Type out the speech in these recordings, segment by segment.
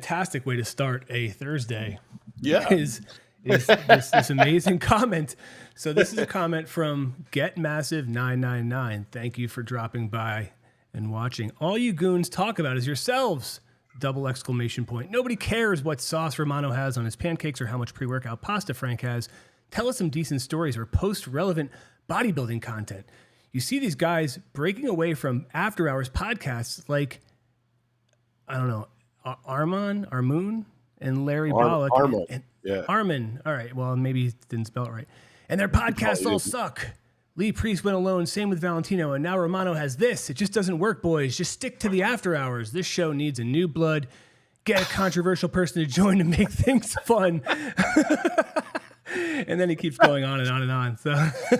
fantastic way to start a Thursday. Yeah. Is this amazing comment. So this is a comment from GetMassive999. Thank you for dropping by and watching. All you goons talk about is yourselves! ! Nobody cares what sauce Romano has on his pancakes or how much pre-workout pasta Frank has. Tell us some decent stories or post relevant bodybuilding content. You see these guys breaking away from after hours podcasts like, I don't know, Armoon and Larry Bollock. Armin. Yeah. Armin. All right. Well, maybe he didn't spell it right. And their podcasts all suck. Lee Priest went alone. Same with Valentino. And now Romano has this. It just doesn't work, boys. Just stick to the after hours. This show needs a new blood. Get a controversial person to join to make things fun. And then he keeps going on and on and on.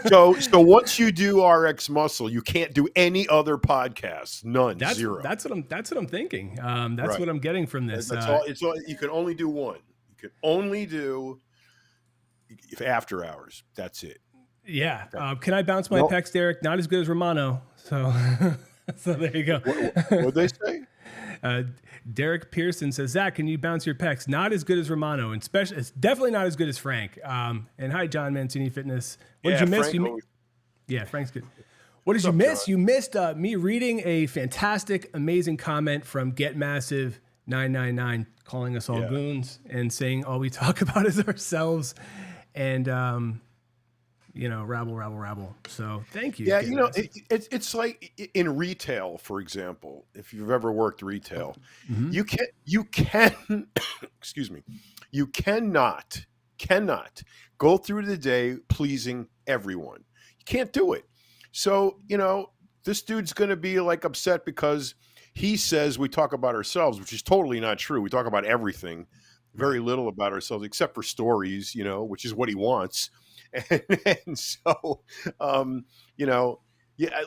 So once you do RX Muscle, you can't do any other podcasts. None. Zero. That's what I'm thinking. That's right. What I'm getting from this. That's all. It's all. You can only do one. You can only do after hours. That's it. Yeah. Can I bounce my pecs, Derek? Not as good as Romano. So there you go. What'd they say? Derek Pearson says, Zach, can you bounce your pecs? Not as good as Romano, and it's definitely not as good as Frank. And hi, John Mancini Fitness. What did you miss? Yeah, Frank's good. What did you miss? John? You missed me reading a fantastic, amazing comment from GetMassive999 calling us all goons and saying all we talk about is ourselves. And rabble. So thank you. Yeah, it's like in retail, for example, if you've ever worked retail, you can excuse me, you cannot go through the day pleasing everyone. You can't do it. So, this dude's going to be like upset because he says we talk about ourselves, which is totally not true. We talk about everything, very little about ourselves, except for stories, which is what he wants. And so,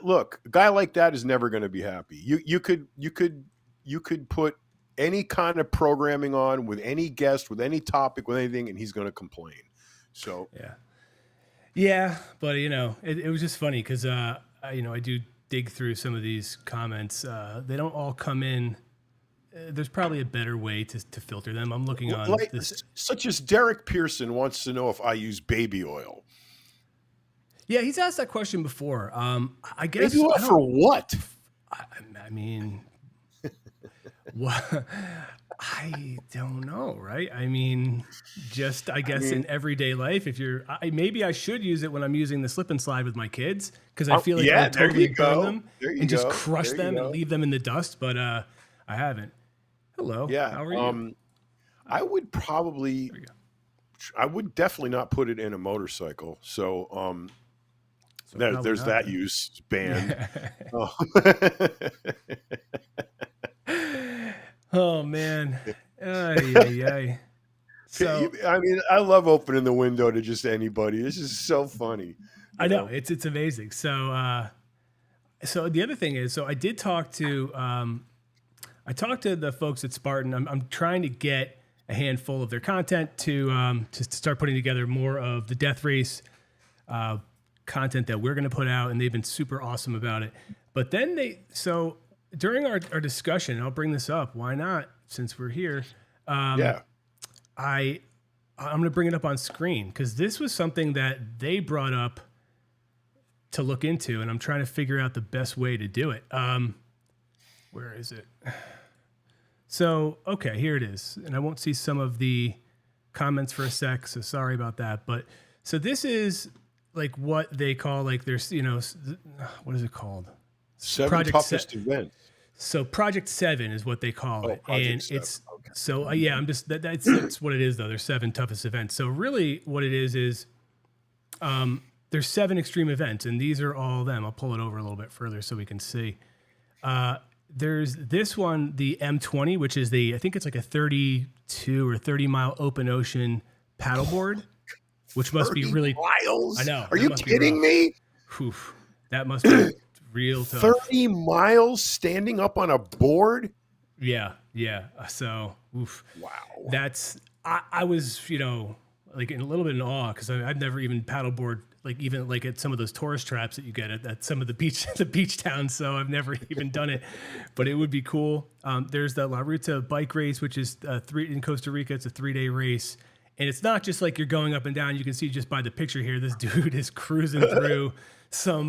look, a guy like that is never going to be happy. You could put any kind of programming on with any guest, with any topic, with anything, and he's going to complain. So, yeah, but it was just funny because I do dig through some of these comments. They don't all come in. There's probably a better way to filter them. I'm looking on this. Such as Derek Pearson wants to know if I use baby oil. Yeah, he's asked that question before. I guess baby oil for what? I mean, what? I don't know, right? I mean, in everyday life, if maybe I should use it when I'm using the slip and slide with my kids because I feel like I would totally burn them and just crush them and leave them in the dust. But I haven't. Hello. Yeah. How are you? I would definitely not put it in a motorcycle. So there's that use banned. Oh man. Ay. So I love opening the window to just anybody. This is so funny. I know. It's amazing. So the other thing is, I did talk to the folks at Spartan. I'm trying to get a handful of their content to start putting together more of the death race content that we're going to put out, and they've been super awesome about it. But then during our discussion, I'll bring this up. Why not? Since we're here, I'm going to bring it up on screen because this was something that they brought up to look into, and I'm trying to figure out the best way to do it. Where is it? So, okay, here it is. And I won't see some of the comments for a sec, so sorry about that. But so this is like what they call what is it called? Seven toughest events. So Project 7 is what they call it. And it's okay. So I'm just that's what it is though. There's 7 toughest events. So really what it is there's 7 extreme events, and these are all of them. I'll pull it over a little bit further so we can see. There's this one, the M20, which is I think it's like a 32 or 30 mile open ocean paddleboard, which must be really miles. I know. Are you kidding me? Whew, that must be real tough. 30 miles standing up on a board? Yeah. So, oof. Wow. That's I was, like in a little bit in awe because I've never even paddleboard like even like at some of those tourist traps that you get at some of the beach the beach towns. So I've never even done it, but it would be cool. There's the La Ruta bike race, which is in Costa Rica. It's a 3-day race, and it's not just like you're going up and down. You can see just by the picture here, this dude is cruising through some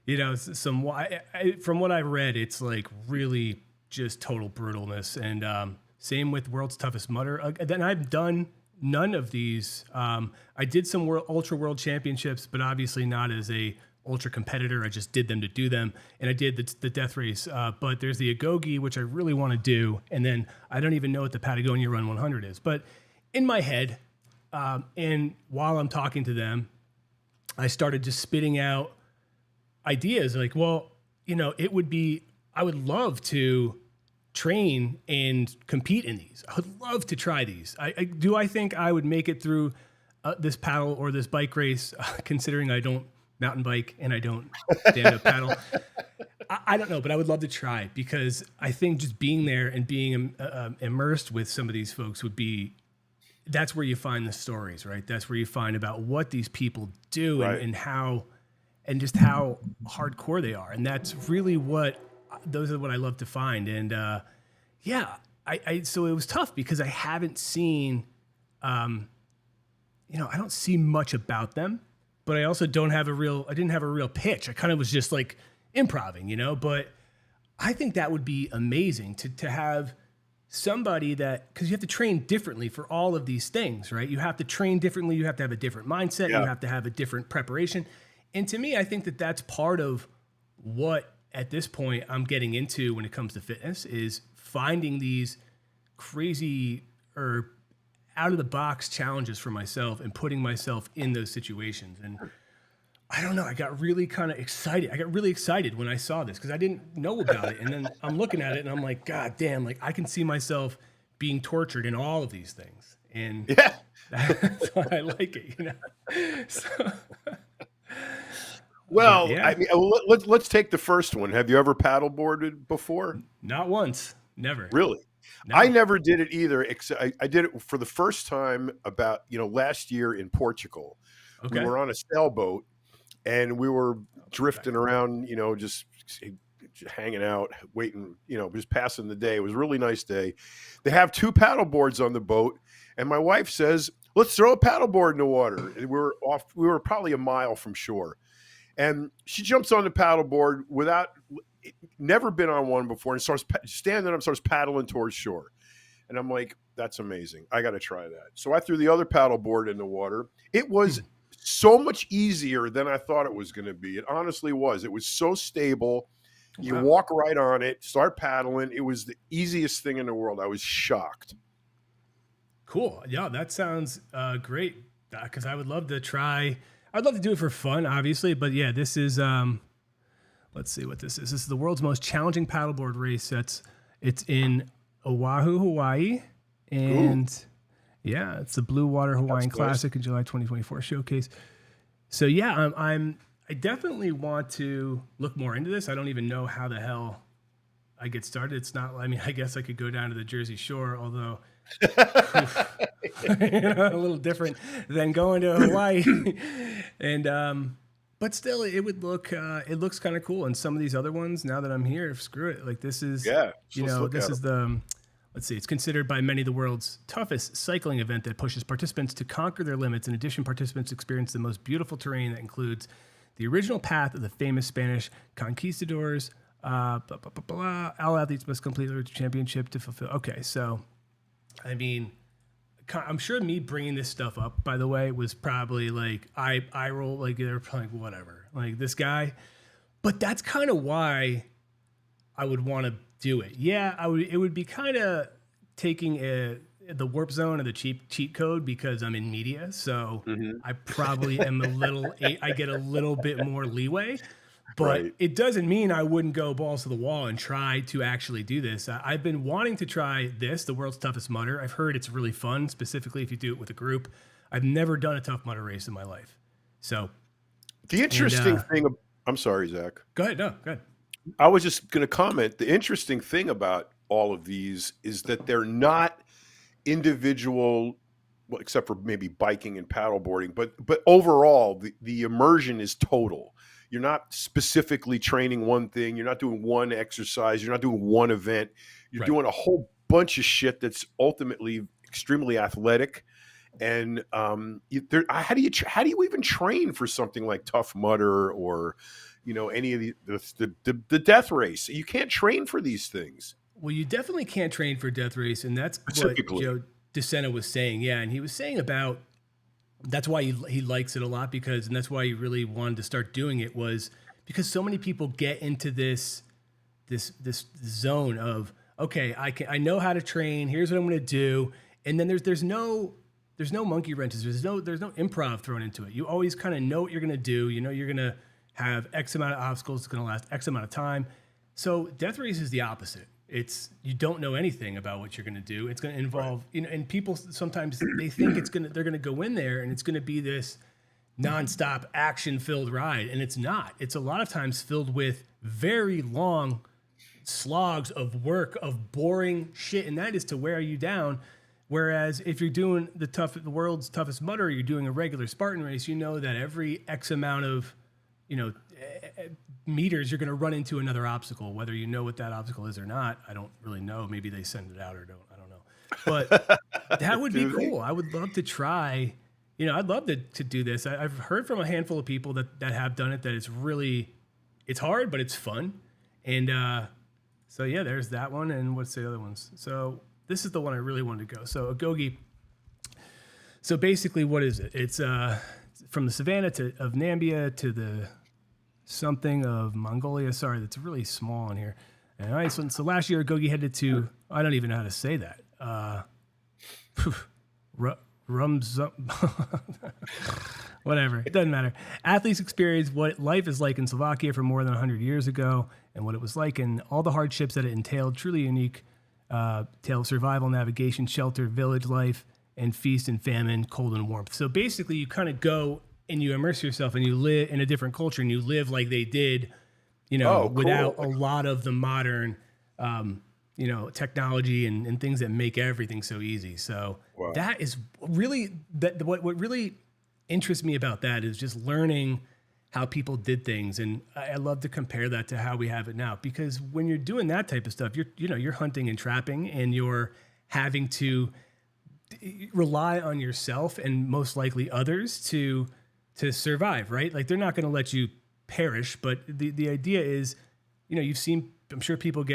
from what I read, it's like really just total brutalness. And same with World's Toughest Mudder. Then I've done none of these. I did some ultra world championships, but obviously not as a ultra competitor. I just did them to do them. And I did the death race. But there's the Agoge, which I really want to do. And then I don't even know what the Patagonia Run 100 is. But in my head, and while I'm talking to them, I started just spitting out ideas like, well, I would love to train and compete in these. I would love to try these. I think I would make it through this paddle or this bike race, considering I don't mountain bike and I don't stand up paddle. I don't know, but I would love to try because I think just being there and being immersed with some of these folks that's where you find the stories, right? That's where you find about what these people do and how, and just how hardcore they are. And that's really those are what I love to find. And so it was tough because I haven't seen, I don't see much about them, but I also didn't have a real pitch. I kind of was just like improvising, but I think that would be amazing to have somebody because you have to train differently for all of these things, right? You have to train differently. You have to have a different mindset. Yeah. You have to have a different preparation. And to me, I think that's part of what at this point I'm getting into when it comes to fitness is finding these crazy or out of the box challenges for myself and putting myself in those situations. And I don't know, I got really kind of excited. I got really excited when I saw this because I didn't know about it. And then I'm looking at it and I'm like, God damn, like I can see myself being tortured in all of these things. And that's why I like it, So, well, yeah. I mean, let's take the first one. Have you ever paddleboarded before? Not once. Never. Really? No. I never did it either. I did it for the first time about, last year in Portugal. Okay. We were on a sailboat and we were drifting around, just hanging out, waiting, just passing the day. It was a really nice day. They have 2 paddle boards on the boat. And my wife says, let's throw a paddleboard in the water. And we were probably a mile from shore. And she jumps on the paddleboard never been on one before, and starts standing up, starts paddling towards shore. And I'm like, that's amazing. I got to try that. So I threw the other paddleboard in the water. It was so much easier than I thought it was going to be. It honestly was. It was so stable. You walk right on it, start paddling. It was the easiest thing in the world. I was shocked. Cool. Yeah, that sounds great. Because I would love to try. I'd love to do it for fun, obviously. But yeah, this is, let's see what this is. This is the world's most challenging paddleboard race. It's in Oahu, Hawaii. And yeah, it's the Blue Water Hawaiian Classic in July 2024 showcase. So yeah, I definitely want to look more into this. I don't even know how the hell I get started. It's not, I guess I could go down to the Jersey Shore, although a little different than going to Hawaii. And, but still it looks kind of cool. And some of these other ones, now that I'm here, screw it. Like this is, let's see, it's considered by many the world's toughest cycling event that pushes participants to conquer their limits. In addition, participants experience the most beautiful terrain that includes the original path of the famous Spanish conquistadors. All athletes must complete the championship to fulfill. Okay, so, I'm sure me bringing this stuff up, by the way, was probably like, I roll, like they're probably like, whatever, like this guy. But that's kind of why I would want to do it. Yeah, it would be kind of taking the warp zone of the cheat code because I'm in media. So I probably am I get a little bit more leeway. But it doesn't mean I wouldn't go balls to the wall and try to actually do this. I've been wanting to try this, the world's toughest mudder. I've heard it's really fun, specifically if you do it with a group. I've never done a tough mudder race in my life. So the interesting thing, I'm sorry, Zach. Go ahead. No, go ahead. I was just going to comment. The interesting thing about all of these is that they're not individual well, except for maybe biking and paddleboarding, but overall, the immersion is total. You're not specifically training one thing. You're not doing one exercise. You're not doing one event. You're Right. doing a whole bunch of shit that's ultimately extremely athletic. And how do you even train for something like Tough Mudder or any of the death race? You can't train for these things Well, you definitely can't train for death race, and that's what specifically. Joe DeSena was saying. Yeah, and he was saying about that's why he likes it a lot because, and that's why he really wanted to start doing it was because so many people get into this zone of okay, I know how to train. Here's what I'm going to do, and then there's no monkey wrenches. There's no improv thrown into it. You always kind of know what you're going to do. You know you're going to have X amount of obstacles. It's going to last X amount of time. So death race is the opposite. It's you don't know anything about what you're going to do. It's going to involve and people sometimes they think they're going to go in there and it's going to be this nonstop action filled ride, and it's not. It's a lot of times filled with very long slogs of work of boring shit, and that is to wear you down. Whereas if you're doing the world's toughest mudder, or you're doing a regular Spartan race, you know that every X amount of meters, you're going to run into another obstacle, whether you know what that obstacle is or not. I don't really know. Maybe they send it out or don't. I don't know. But that would be cool. I would love to try. I'd love to do this. I've heard from a handful of people that have done it that it's hard, but it's fun. And so yeah, there's that one. And what's the other ones? So this is the one I really wanted to go. So Agoge. So basically, what is it? It's from the savannah of Namibia to the something of Mongolia. Sorry, that's really small in here. And Iceland. So last year, Agoge headed to, I don't even know how to say that. Whatever. It doesn't matter. Athletes experience what life is like in Slovakia from more than 100 years ago and what it was like and all the hardships that it entailed. Truly unique tale of survival, navigation, shelter, village life, and feast and famine, cold and warmth. So basically, you kind of go and you immerse yourself and you live in a different culture and you live like they did, without a lot of the modern, technology and things that make everything so easy. So that is really what really interests me about that is just learning how people did things. And I love to compare that to how we have it now, because when you're doing that type of stuff, you're hunting and trapping and you're having to rely on yourself and most likely others to survive, right? Like they're not going to let you perish, but the idea is, you've seen, I'm sure people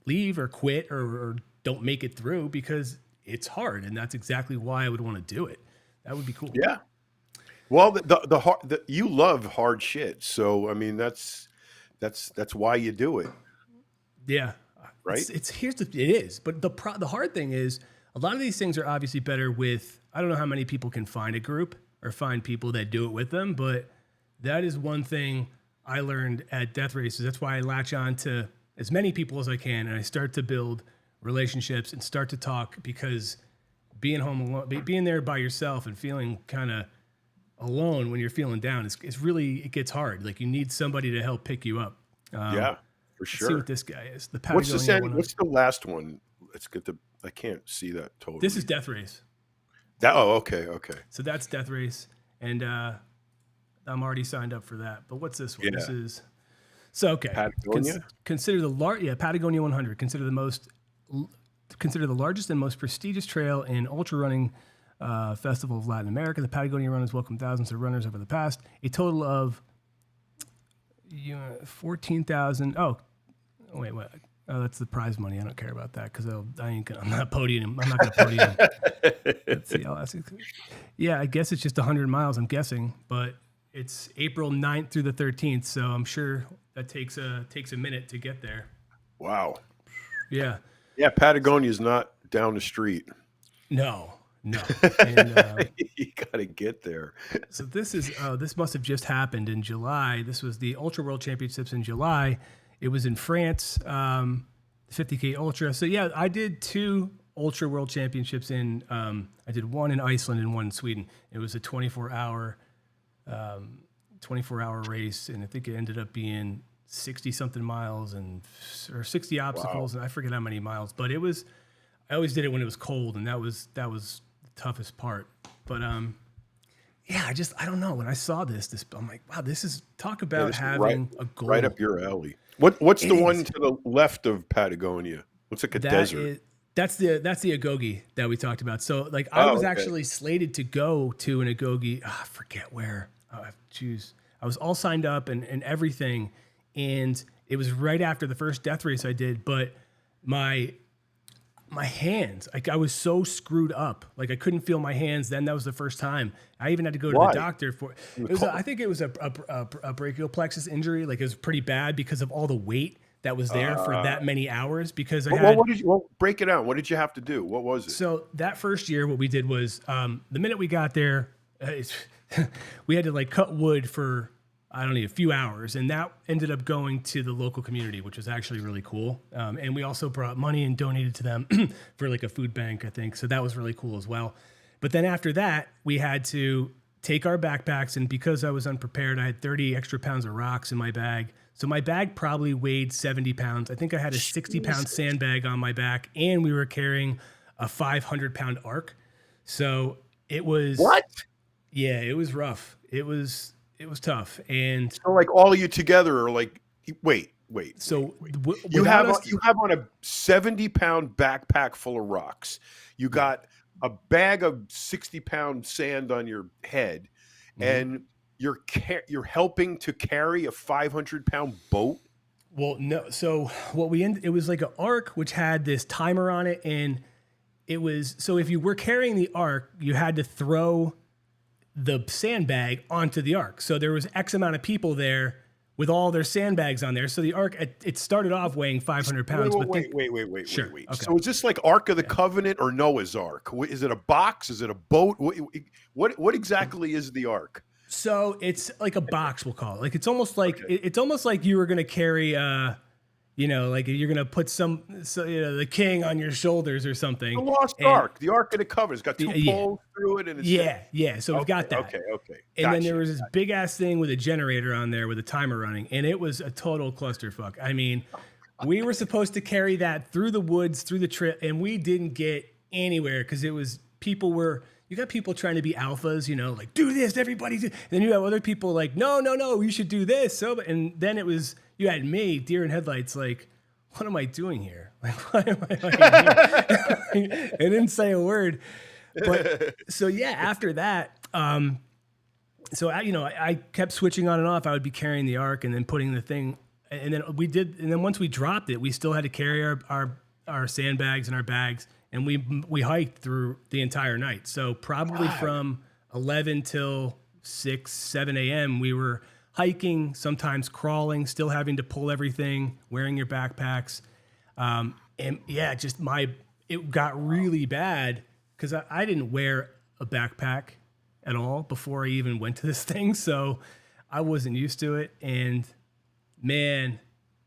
leave or quit or don't make it through because it's hard. And that's exactly why I would want to do it. That would be cool. Yeah. Well, you love hard shit. So, I mean, that's why you do it. Yeah. Right. It is. But the hard thing is a lot of these things are obviously better with, I don't know how many people can find a group or find people that do it with them, but that is one thing I learned at death races. That's why I latch on to as many people as I can, and I start to build relationships and start to talk, because being home alone, being there by yourself and feeling kind of alone when you're feeling down is really, it gets hard. Like you need somebody to help pick you up. Yeah, for Let's sure. see what this guy is. The What's Patagonia what's the last one? Let's get I can't see that totally. This is death race. Okay. So that's death race, and I'm already signed up for that. But what's this one? Yeah. This is okay. Patagonia. Consider the Patagonia 100. Consider the largest and most prestigious trail and ultra running festival of Latin America. The Patagonia Run has welcomed thousands of runners over the past. A total of 14,000. Oh, wait. Oh, that's the prize money. I don't care about that because I'm not podium. I'm not going to podium. Let's see. I'll ask you. Yeah, I guess it's just 100 miles. I'm guessing, but it's April 9th through the 13th, so I'm sure that takes a minute to get there. Wow. Yeah. Yeah, Patagonia's not down the street. No. And, you got to get there. So this must have just happened in July. This was the Ultra World Championships in July. It was in France, 50K Ultra. So yeah, I did 2 Ultra World Championships I did one in Iceland and one in Sweden. It was a 24-hour race, and I think it ended up being 60 something miles or 60 obstacles, and I forget how many miles. But I always did it when it was cold, and that was toughest part. But yeah, I don't know. When I saw this, I'm like, wow, this is talk Yeah, about this is having a goal. right up your alley. What's It the one is. to the left of Patagonia? Looks like a desert. That's the Agoge that we talked about. So like I Oh, was okay. actually slated to go to an Agoge. I forget where. I have to choose. I was all signed up and everything, and it was right after the first death race I did. But my hands, like I was so screwed up, like I couldn't feel my hands. Then that was the first time I even had to go to Why? the doctor for. It was I think it was a brachial plexus injury. Like it was pretty bad because of all the weight that was there for that many hours. Because I had. What did you? Well, break it down. What did you have to do? What was it? So that first year, what we did was the minute we got there, we had to like cut wood for I don't know a few hours, and that ended up going to the local community, which was actually really cool. And we also brought money and donated to them for like a food bank, I think. So that was really cool as well. But then after that, we had to take our backpacks, and because I was unprepared, I had 30 extra pounds of rocks in my bag. So my bag probably weighed 70 pounds. I think I had a 60-pound sandbag on my back, and we were carrying a 500-pound arc. So it was What? Yeah, it was rough. It was tough, and So like all of you together are like, wait. so You without have us, you have on a 70-pound backpack full of rocks. You got a bag of 60-pound sand on your head, and you're helping to carry a 500-pound boat. well, no. So what it was like an arc which had this timer on it, and it was so if you were carrying the arc, you had to throw the sandbag onto the arc. So there was X amount of people there with all their sandbags on there. So the arc, it started off weighing 500 pounds. Wait. Sure. Okay. So is this like Ark of the Covenant or Noah's Ark? Is it a box? Is it a boat? What exactly is the Ark? So it's like a box, we'll call it. Like it's almost like it's almost like you were gonna carry, like you're gonna put the king on your shoulders or something. The Lost Ark, the Ark of the Covenant. It's got two poles through it, and it's yeah. So we've got that. Okay. And then there was this big ass thing with a generator on there with a timer running, and it was a total clusterfuck. I mean, we were supposed to carry that through the woods, through the trip, and we didn't get anywhere because you got people trying to be alphas, like do this, everybody do. And then you have other people like, no, you should do this. So, and then you had me, deer in headlights, like, what am I doing here? Like, why am I here? I didn't say a word. But so yeah, after that, I kept switching on and off. I would be carrying the arc and then putting the thing, and then once we dropped it, we still had to carry our sandbags and our bags, and we hiked through the entire night. So probably from 11 till 6, 7 a.m. we were hiking, sometimes crawling, still having to pull everything, wearing your backpacks. And yeah, it got really bad because I didn't wear a backpack at all before I even went to this thing. So I wasn't used to it. And man,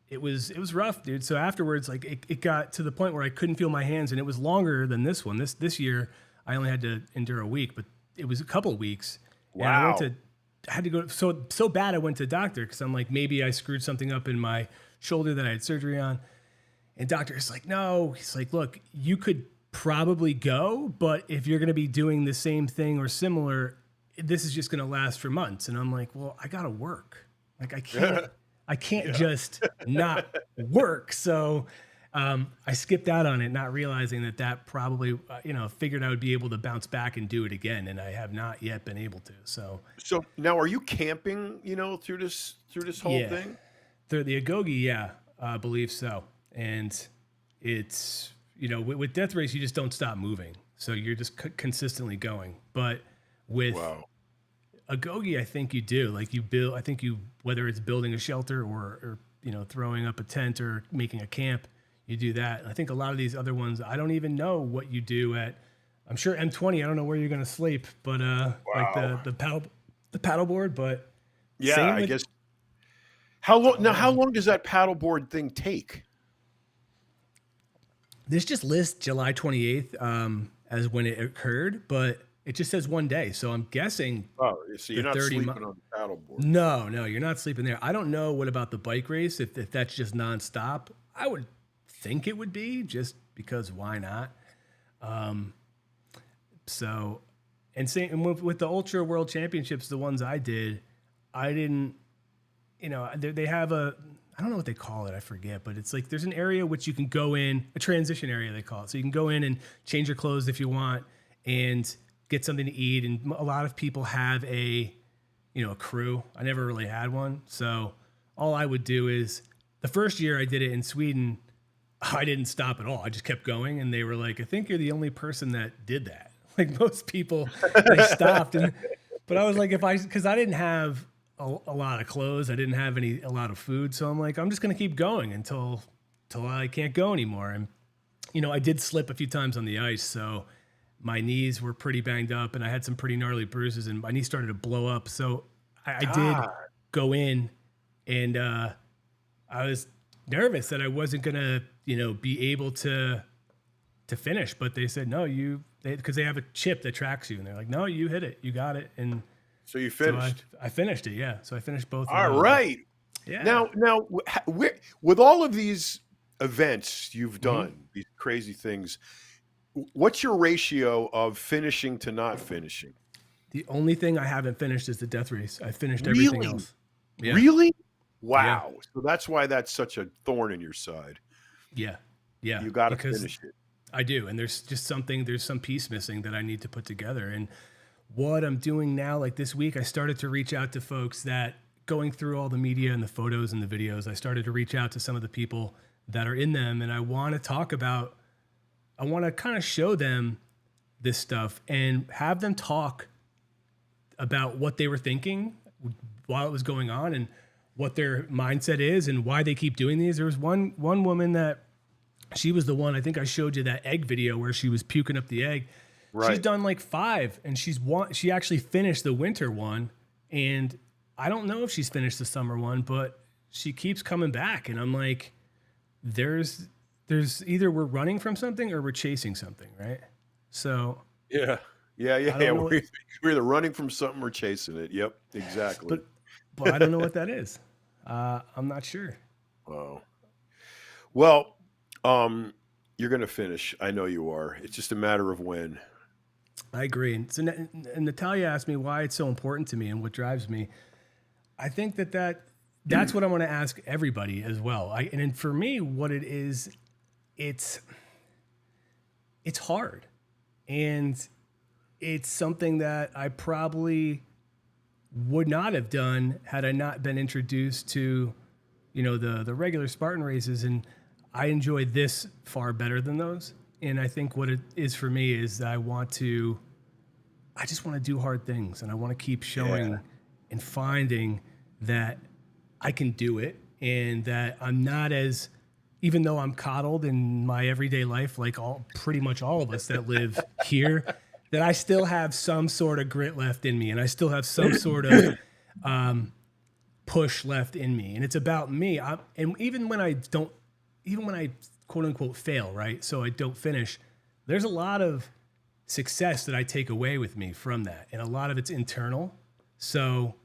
it was rough, dude. So afterwards, like it got to the point where I couldn't feel my hands, and it was longer than this one. This year I only had to endure a week, but it was a couple of weeks. Wow. And I had to go so bad I went to the doctor because I'm like, maybe I screwed something up in my shoulder that I had surgery on. And doctor is like, no. He's like, look, you could probably go, but if you're going to be doing the same thing or similar, this is just going to last for months. And I'm like, well, I got to work. Like I can't just not work. So I skipped out on it, not realizing that probably, figured I would be able to bounce back and do it again. And I have not yet been able to. So now are you camping, through this whole thing? The Agoge, I believe so. And it's, with Death Race, you just don't stop moving. So you're just consistently going. But with Agoge, I think you do. Like whether it's building a shelter or throwing up a tent or making a camp, you do that. And I think a lot of these other ones, I don't even know what you do I'm sure M20, I don't know where you're going to sleep, but like the paddleboard, but yeah, I guess. How long does that paddleboard thing take? This just lists July 28th as when it occurred, but it just says one day. So I'm guessing. Oh, so you're not sleeping on the paddleboard. No, you're not sleeping there. I don't know what about the bike race, if that's just nonstop. I would think it would be, just because why not? So, and with the Ultra World Championships, the ones I did, I didn't, they have I don't know what they call it, I forget, but it's like there's an area which you can go in, a transition area they call it. So you can go in and change your clothes if you want and get something to eat. And a lot of people have a crew. I never really had one. So all I would do is the first year I did it in Sweden, I didn't stop at all. I just kept going. And they were like, I think you're the only person that did that. Like most people, they stopped. But I was like, because I didn't have a lot of clothes, I didn't have a lot of food. So I'm like, I'm just going to keep going until I can't go anymore. And, I did slip a few times on the ice. So my knees were pretty banged up and I had some pretty gnarly bruises and my knee started to blow up. So I did go in and I was nervous that I wasn't going to, be able to finish. But they said, no, because they have a chip that tracks you. And they're like, no, you hit it. You got it. And so you finished. So I finished it, yeah. So I finished both. All right. Yeah. Now, with all of these events you've done, these crazy things, what's your ratio of finishing to not finishing? The only thing I haven't finished is the death race. I finished everything else. Yeah. Really? Wow. Yeah. So that's why that's such a thorn in your side. Yeah. Yeah. You got to finish it. I do. And there's some piece missing that I need to put together. And what I'm doing now, like this week, I started to reach out to folks that going through all the media and the photos and the videos, I started to reach out to some of the people that are in them. And I want to kind of show them this stuff and have them talk about what they were thinking while it was going on and what their mindset is and why they keep doing these. There was one woman that she was the one, I think I showed you that egg video where she was puking up the egg. Right. She's done like 5 and she actually finished the winter one. And I don't know if she's finished the summer one, but she keeps coming back. And I'm like, there's either we're running from something or we're chasing something. Right. So yeah. We're either running from something or chasing it. Yep, exactly. But I don't know what that is. I'm not sure. Oh, well, you're going to finish. I know you are. It's just a matter of when. I agree. And so and Natalia asked me why it's so important to me and what drives me. I think that's what I want to ask everybody as well. And for me, what it is, it's hard. And it's something that I probably would not have done had I not been introduced to, the regular Spartan races. And I enjoy this far better than those. And I think what it is for me is that I just want to do hard things and I want to keep showing and finding that I can do it and that I'm not even though I'm coddled in my everyday life, like pretty much all of us that live here, that I still have some sort of grit left in me and I still have some sort of push left in me. And it's about me. And even when I quote unquote fail, right? So I don't finish. There's a lot of success that I take away with me from that. And a lot of it's internal. So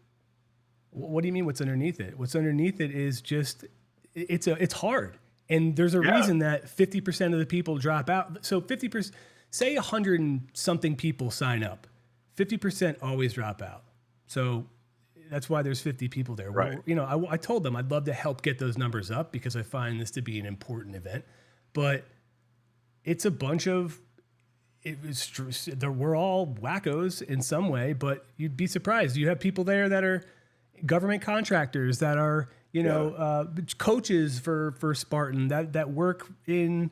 what do you mean what's underneath it? What's underneath it is just, it's hard. And there's a reason that 50% of the people drop out. So 50%, say 100 and something people sign up, 50% always drop out. So that's why there's 50 people there. Right. Well, I told them I'd love to help get those numbers up because I find this to be an important event. But it's a bunch of, we're all wackos in some way, but you'd be surprised. You have people there that are government contractors, that are, coaches for Spartan, that work in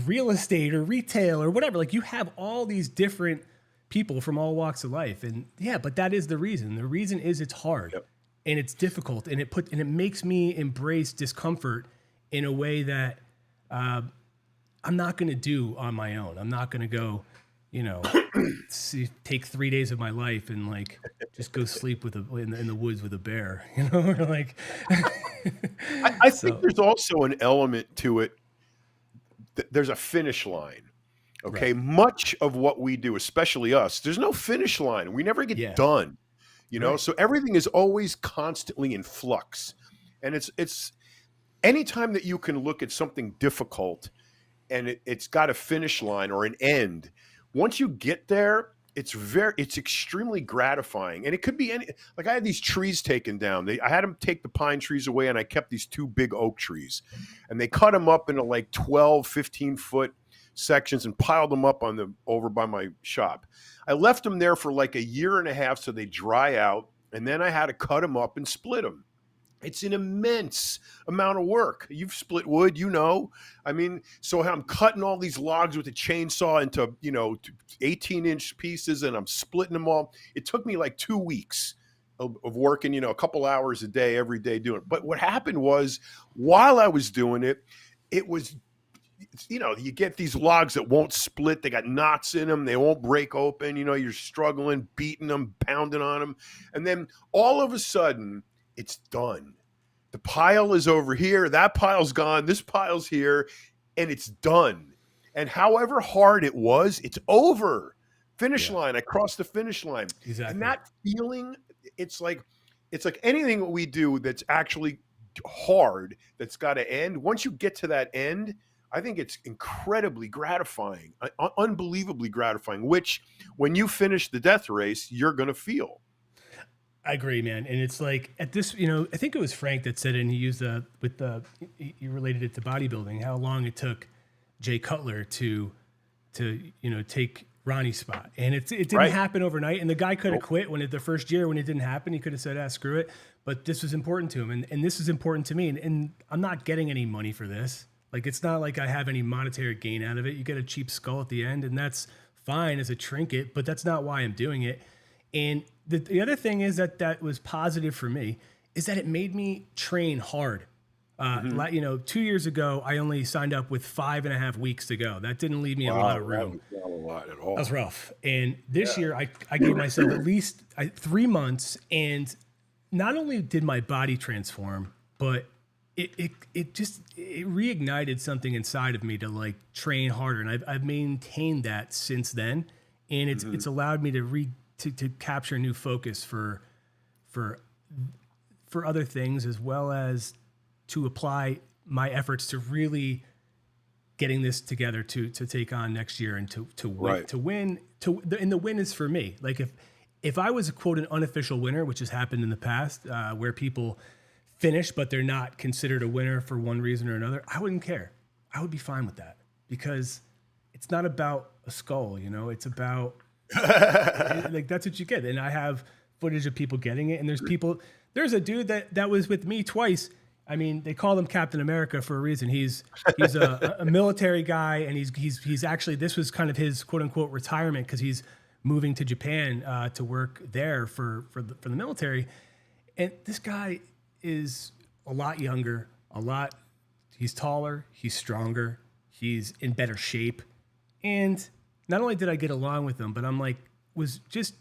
real estate or retail or whatever. Like you have all these different people from all walks of life. And but that is the reason. The reason is it's hard and it's difficult and it makes me embrace discomfort in a way that I'm not going to do on my own. I'm not going to go, take 3 days of my life and like just go sleep in the woods with a bear, or like. I think there's also an element to it. There's a finish line. Okay. Right. Much of what we do, especially us, there's no finish line. We never get done, right. So everything is always constantly in flux. And it's anytime that you can look at something difficult and it's got a finish line or an end, once you get there, it's extremely gratifying. And it could be like I had these trees taken down. I had them take the pine trees away, and I kept these 2 big oak trees, and they cut them up into like 12, 15-foot sections and piled them up over by my shop. I left them there for like a year and a half so they dry out, and then I had to cut them up and split them. It's an immense amount of work. You've split wood, I mean, so I'm cutting all these logs with a chainsaw into, 18-inch pieces, and I'm splitting them all. It took me like 2 weeks of working, a couple hours a day, every day doing it. But what happened was, while I was doing it, it was, you get these logs that won't split. They got knots in them. They won't break open. You're struggling, beating them, pounding on them. And then all of a sudden, it's done. The pile is over here. That pile's gone. This pile's here, and it's done. And however hard it was, it's over. Finish line. I crossed the finish line. Exactly. And that feeling, it's like anything that we do that's actually hard, that's got to end. Once you get to that end, I think it's incredibly gratifying, unbelievably gratifying, which when you finish the death race, you're going to feel. I agree, man. And it's like at this, I think it was Frank that said it, and he used he related it to bodybuilding, how long it took Jay Cutler to take Ronnie's spot. And it didn't happen overnight. And the guy could have quit the first year when it didn't happen. He could have said, screw it. But this was important to him. And this is important to me. And I'm not getting any money for this. Like, it's not like I have any monetary gain out of it. You get a cheap skull at the end, and that's fine as a trinket, but that's not why I'm doing it. And the other thing is that was positive for me is that it made me train hard. 2 years ago, I only signed up with 5.5 weeks to go. That didn't leave me a lot of room. That was not a lot at all. That was rough. And this year, I gave myself at least 3 months, and not only did my body transform, but it reignited something inside of me to like train harder, and I've maintained that since then, and it's allowed me to capture new focus for other things, as well as to apply my efforts to really getting this together to take on next year and to win. And the win is for me. Like if I was quote an unofficial winner, which has happened in the past, where people finish but they're not considered a winner for one reason or another, I wouldn't care. I would be fine with that, because it's not about a skull, it's about like that's what you get. And I have footage of people getting it, and there's a dude that was with me twice. I mean, they call him Captain America for a reason. He's a military guy, and he's actually, this was kind of his quote unquote retirement, because he's moving to Japan to work there for the military. And this guy is a lot younger, he's taller, he's stronger, he's in better shape. And not only did I get along with him, but I'm like, I was just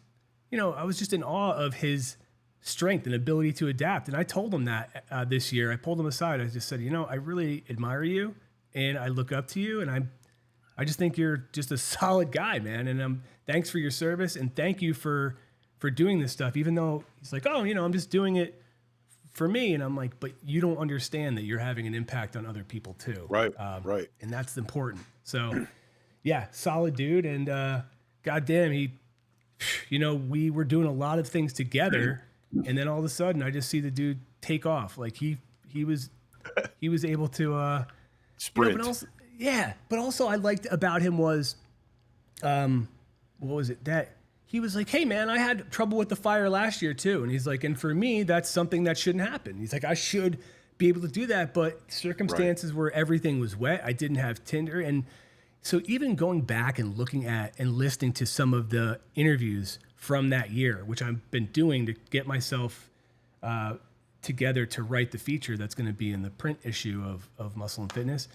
in awe of his strength and ability to adapt. And I told him that this year. I pulled him aside. I just said, I really admire you, and I look up to you, and I just think you're just a solid guy, man. And thanks for your service, and thank you for doing this stuff. Even though he's like, I'm just doing it for me. And I'm like, but you don't understand that you're having an impact on other people too. Right. And that's important. So yeah, solid dude. And goddamn, we were doing a lot of things together, and then all of a sudden I just see the dude take off. Like he was able to sprint. But also I liked about him was, what was it that he was like, hey man, I had trouble with the fire last year too. And he's like, and for me, that's something that shouldn't happen. He's like, I should be able to do that, but circumstances where everything was wet, I didn't have Tinder. And so even going back and looking at and listening to some of the interviews from that year, which I've been doing to get myself together to write the feature that's going to be in the print issue of Muscle and Fitness,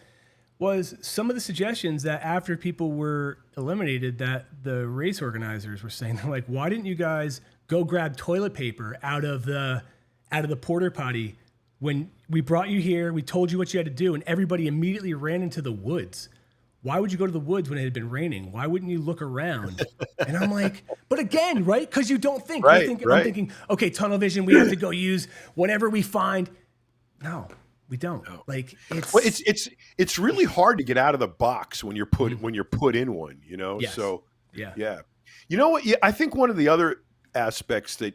was some of the suggestions that after people were eliminated, that the race organizers were saying, they're like, why didn't you guys go grab toilet paper out of the porta potty when we brought you here, we told you what you had to do, and everybody immediately ran into the woods? Why would you go to the woods when it had been raining? Why wouldn't you look around? And I'm like, but again, right? Because you don't think. I'm thinking, okay, tunnel vision, we have to go use whenever we find. No, we don't. No. Like it's really hard to get out of the box when you're put in one, Yes. So Yeah. Yeah. You know what? Yeah, I think one of the other aspects that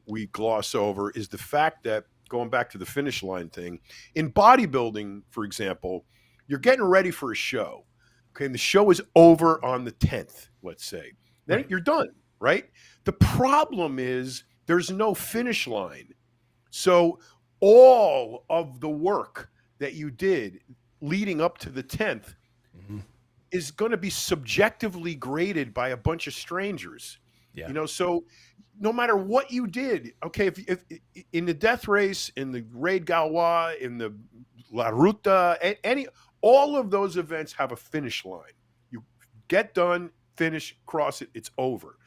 we gloss over is the fact that, going back to the finish line thing, in bodybuilding, for example, you're getting ready for a show. Okay. And the show is over on the 10th, let's say. Then Right. you're done, right? The problem is there's no finish line. So all of the work that you did leading up to the 10th Hmm. is going to be subjectively graded by a bunch of strangers. Yeah. So no matter what you did, okay, if in the death race, in the Raid Galois, in the La Ruta, any all of those events have a finish line. You get done, finish, cross it, it's over.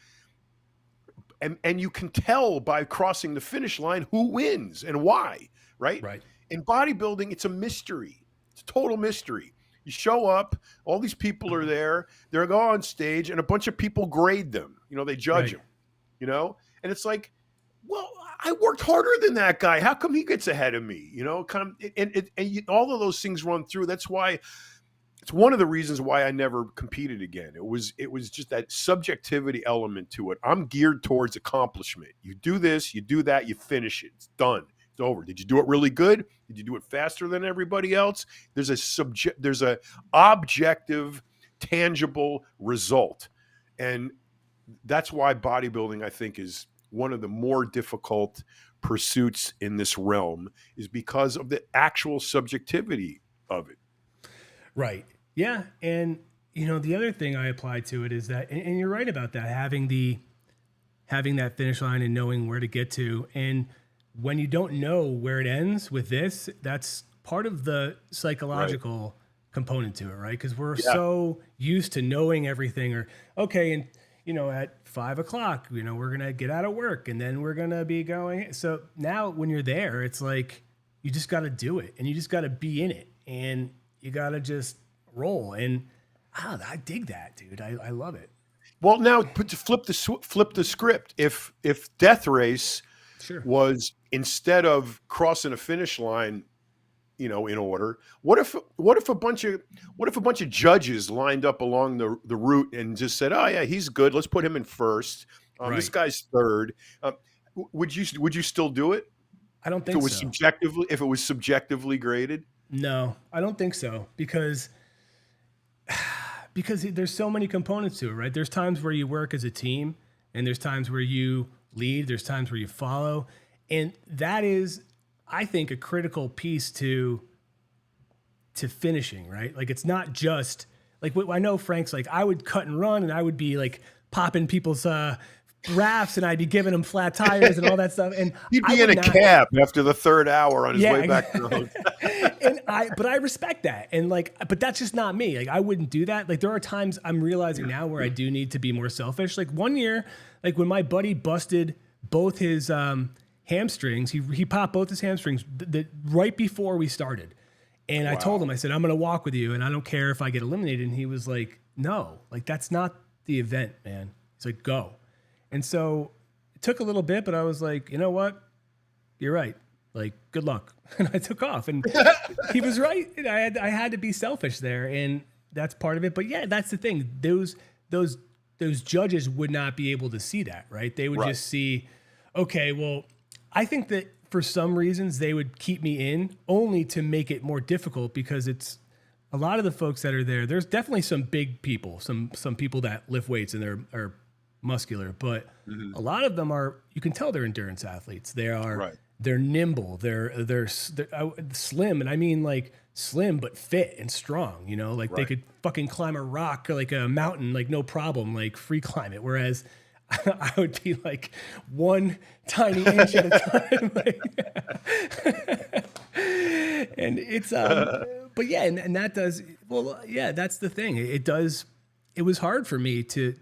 And you can tell by crossing the finish line who wins and why, right? Right. In bodybuilding, it's a mystery. It's a total mystery. You show up, all these people are there, they're go on stage, and a bunch of people grade them. They judge Right. them, and it's like, well, I worked harder than that guy. How come he gets ahead of me? Kind of, and all of those things run through. That's why it's one of the reasons why I never competed again. It was just that subjectivity element to it. I'm geared towards accomplishment. You do this, you do that, you finish it. It's done. It's over. Did you do it really good? Did you do it faster than everybody else? There's a objective, tangible result. And that's why bodybuilding, I think, is one of the more difficult pursuits in this realm, is because of the actual subjectivity of it. Right. Yeah. And the other thing I apply to it is that, and you're right about that, having that finish line and knowing where to get to. And when you don't know where it ends with this, that's part of the psychological component to it, right? Because we're so used to knowing everything, or okay, and at 5 o'clock, we're gonna get out of work and then we're gonna be going. So now when you're there, it's like you just got to do it, and you just got to be in it, and you got to just roll. And I dig that, dude. I love it. Well, now to flip the script. If Death Race Sure. was, instead of crossing a finish line, in order, what if a bunch of judges lined up along the route and just said, oh yeah, he's good, let's put him in first. This Right. guy's third. Would you still do it? I don't If think it was so. subjectively graded? No, I don't think so, because there's so many components to it, right? There's times where you work as a team, and there's times where you lead, there's times where you follow. And that is, I think, a critical piece to finishing, right? Like, it's not just like, I know Frank's like, I would cut and run, and I would be like popping people's rafts, and I'd be giving them flat tires and all that stuff. And He'd I be in would a not- cab after the third hour on his way back to the hotel. but I respect that. And but that's just not me. Like, I wouldn't do that. Like, there are times I'm realizing now where I do need to be more selfish. Like, one year, like when my buddy busted both his hamstrings, he popped both his hamstrings right before we started. And I told him, I said, I'm going to walk with you, and I don't care if I get eliminated. And he was like, no, like, that's not the event, man. He's like, go. And so it took a little bit, but I was like, you know what? You're right. Like, good luck. And I took off, and he was right. I had to be selfish there, and that's part of it. But yeah, that's the thing. Those judges would not be able to see that, right? They would just see, okay, well, I think that for some reasons they would keep me in only to make it more difficult, because it's a lot of the folks that are there. There's definitely some big people, some people that lift weights and are muscular, but a lot of them are, you can tell they're endurance athletes. They are, they're nimble. They're slim. And I mean, like, slim, but fit and strong, like they could fucking climb a rock, like a mountain, like no problem, like free climb it. Whereas I would be like one tiny inch at a time. And it's, but yeah, and that does, well, yeah, that's the thing. It was hard for me to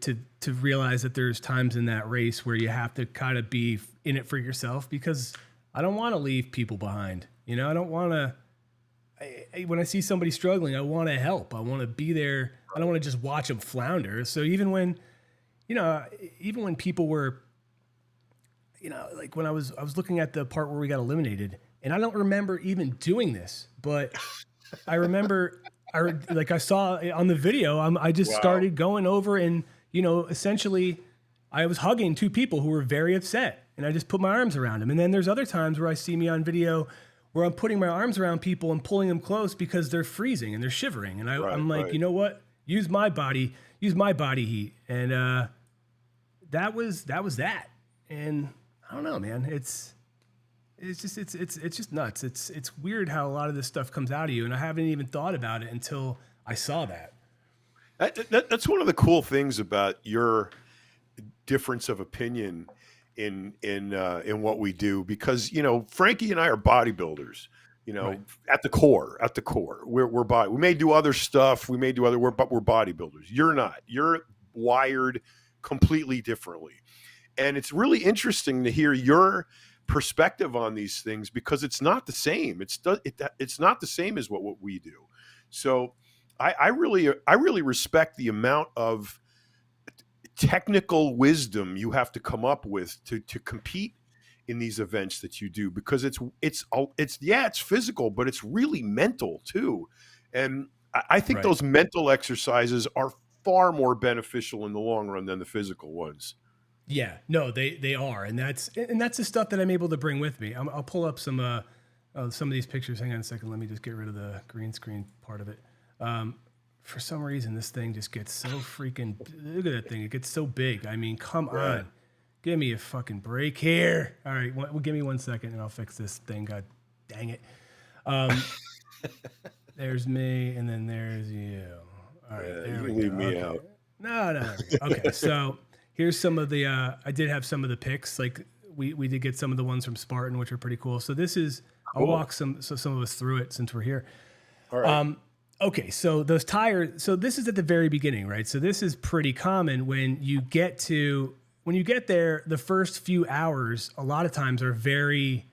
realize that there's times in that race where you have to kind of be in it for yourself, because I don't want to leave people behind. I don't want to, when I see somebody struggling, I want to help. I want to be there. I don't want to just watch them flounder. So even when people were, like when I was looking at the part where we got eliminated, and I don't remember even doing this, but I remember I saw on the video, I just started going over, and essentially I was hugging two people who were very upset, and I just put my arms around them. And then there's other times where I see me on video where I'm putting my arms around people and pulling them close because they're freezing and they're shivering. And I'm like, you know what? Use my body heat. And that was that. And I don't know, man. It's just nuts. It's weird how a lot of this stuff comes out of you, and I haven't even thought about it until I saw that. That's one of the cool things about your difference of opinion in what we do, because Frankie and I are bodybuilders. Right. At the core, we're body. We may do other stuff. We may do other work, but we're bodybuilders. You're not. You're wired completely differently, and it's really interesting to hear your perspective on these things, because it's not the same. It's not the same as what we do. So I really respect the amount of technical wisdom you have to come up with to compete in these events that you do, because it's physical, but it's really mental too. And I think Right. those mental exercises are far more beneficial in the long run than the physical ones. Yeah, no, they are, and that's the stuff that I'm able to bring with me. I'll pull up some of these pictures. Hang on a second. Let me just get rid of the green screen part of it. For some reason, this thing just gets so freaking. Look at that thing. It gets so big. I mean, come on, give me a fucking break here. All right, well, give me 1 second, and I'll fix this thing. God dang it. There's me, and then there's you. All right, there you we leave go. me Okay. out. No, there we go. Okay, so here's some of the. I did have some of the pics. Like we did get some of the ones from Spartan, which are pretty cool. So this is. I'll walk some of us through it since we're here. All right. Okay, so those tires. So this is at the very beginning, right? So this is pretty common when you get there. The first few hours, a lot of times, are very.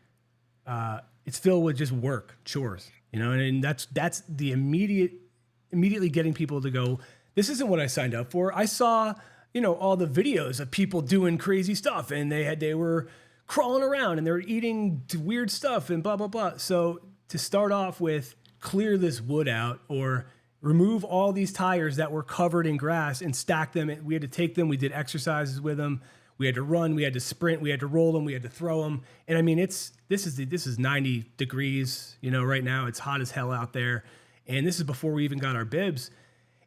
It's filled with just work, chores, and that's the immediately getting people to go, this isn't what I signed up for. I saw, all the videos of people doing crazy stuff, and they were crawling around and they were eating weird stuff and blah, blah, blah. So to start off with, clear this wood out or remove all these tires that were covered in grass and stack them. We had to take them. We did exercises with them. We had to run, we had to sprint, we had to roll them, we had to throw them. And I mean, this is 90 degrees, right now. It's hot as hell out there. And this is before we even got our bibs.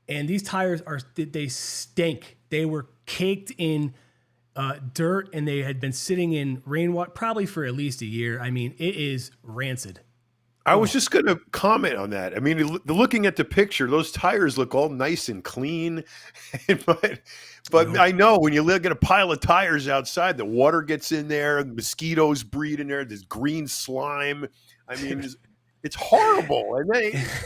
And these tires they stink. They were caked in dirt, and they had been sitting in rainwater probably for at least a year. I mean, it is rancid. I was just going to comment on that. I mean, looking at the picture, those tires look all nice and clean. but I know when you look at a pile of tires outside, the water gets in there, the mosquitoes breed in there, there's green slime. I mean, it's horrible.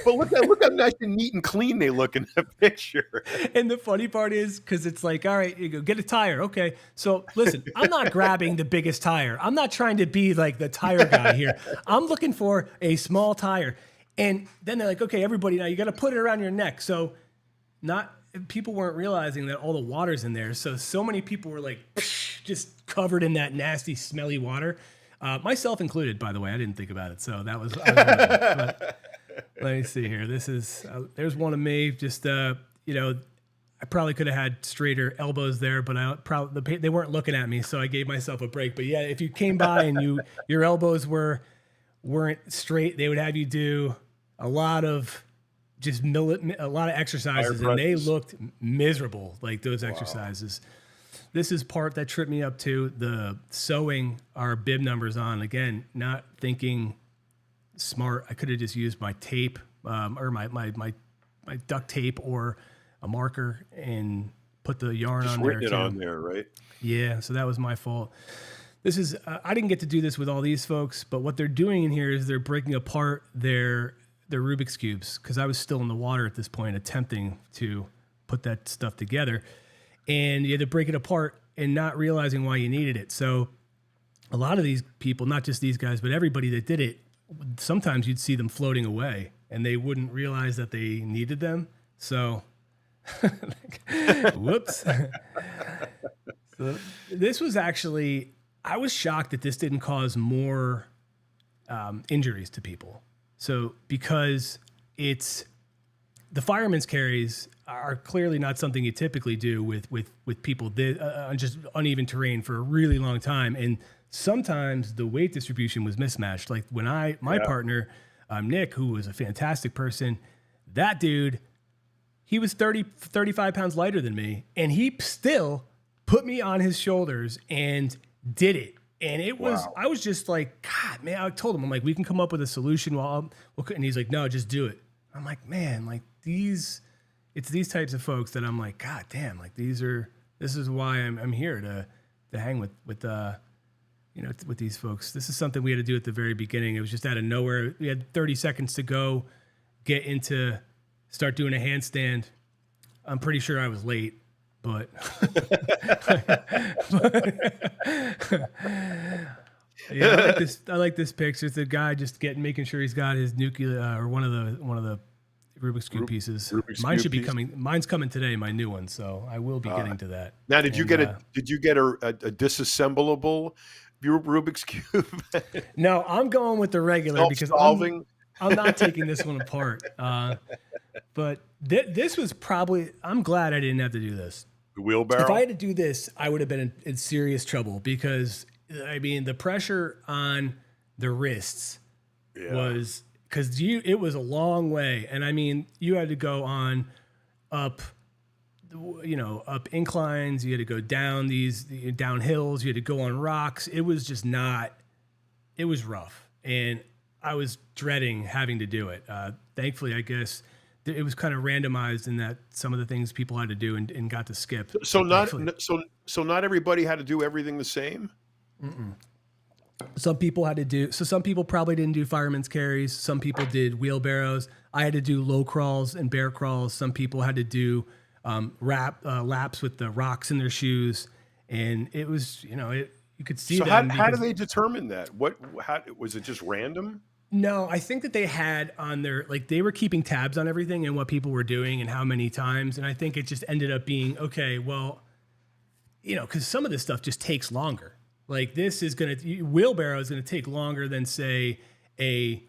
But look how nice and neat and clean they look in the picture. And the funny part is, because it's like, all right, you go get a tire. Okay. So listen, I'm not grabbing the biggest tire. I'm not trying to be like the tire guy here. I'm looking for a small tire. And then they're like, okay, everybody, now you got to put it around your neck. So people weren't realizing that all the water's in there. So many people were like just covered in that nasty, smelly water. Myself included, by the way. I didn't think about it. So that was but let me see here. This is there's one of me. Just I probably could have had straighter elbows there, but they weren't looking at me, so I gave myself a break. But yeah, if you came by and your elbows weren't straight, they would have you do a lot of exercises, and they looked miserable, like those exercises. This is part that tripped me up too. The sewing our bib numbers on, again, not thinking smart. I could have just used my tape or my duct tape or a marker and put the yarn Just on there. written it too. on there, right? Yeah, so that was my fault. This is I didn't get to do this with all these folks, but what they're doing in here is they're breaking apart their Rubik's cubes, because I was still in the water at this point attempting to put that stuff together. And you had to break it apart and not realizing why you needed it. So a lot of these people, not just these guys, but everybody that did it, sometimes you'd see them floating away and they wouldn't realize that they needed them. So, whoops. So this was actually, I was shocked that this didn't cause more injuries to people. So because it's the fireman's carries are clearly not something you typically do with people on just uneven terrain for a really long time. And sometimes the weight distribution was mismatched. Like when my partner, Nick, who was a fantastic person, that dude, he was 35 pounds lighter than me, and he still put me on his shoulders and did it. And it was, I was just like, God, man, I told him, I'm like, we can come up with a solution and he's like, no, just do it. I'm like, man, like it's these types of folks that I'm like, God damn, like this is why I'm here to hang with with these folks. This is something we had to do at the very beginning. It was just out of nowhere. We had 30 seconds to go, start doing a handstand. I'm pretty sure I was late, but yeah, I like this picture. It's a guy just making sure he's got his nuclear or one of the Rubik's Cube pieces. Mine's coming today, my new one, so I will be getting to that. Now, did you get a disassemblable Rubik's Cube? No, I'm going with the regular because I'm not taking this one apart. But this was probably, I'm glad I didn't have to do this. The wheelbarrow? If I had to do this, I would have been in serious trouble because, I mean, the pressure on the wrists was, because it was a long way. And I mean, you had to go up inclines, you had to go down down hills, you had to go on rocks. It was just it was rough. And I was dreading having to do it. Thankfully, I guess it was kind of randomized in that some of the things people had to do and got to skip. So not everybody had to do everything the same? Mm-mm. Some people had to do, so some people probably didn't do fireman's carries. Some people did wheelbarrows. I had to do low crawls and bear crawls. Some people had to do laps with the rocks in their shoes. And it was, you could see that. So how do they determine that? How was it just random? No, I think that they had on their, like they were keeping tabs on everything and what people were doing and how many times. And I think it just ended up being, okay, well, because some of this stuff just takes longer. Like this is wheelbarrow is going to take longer than say a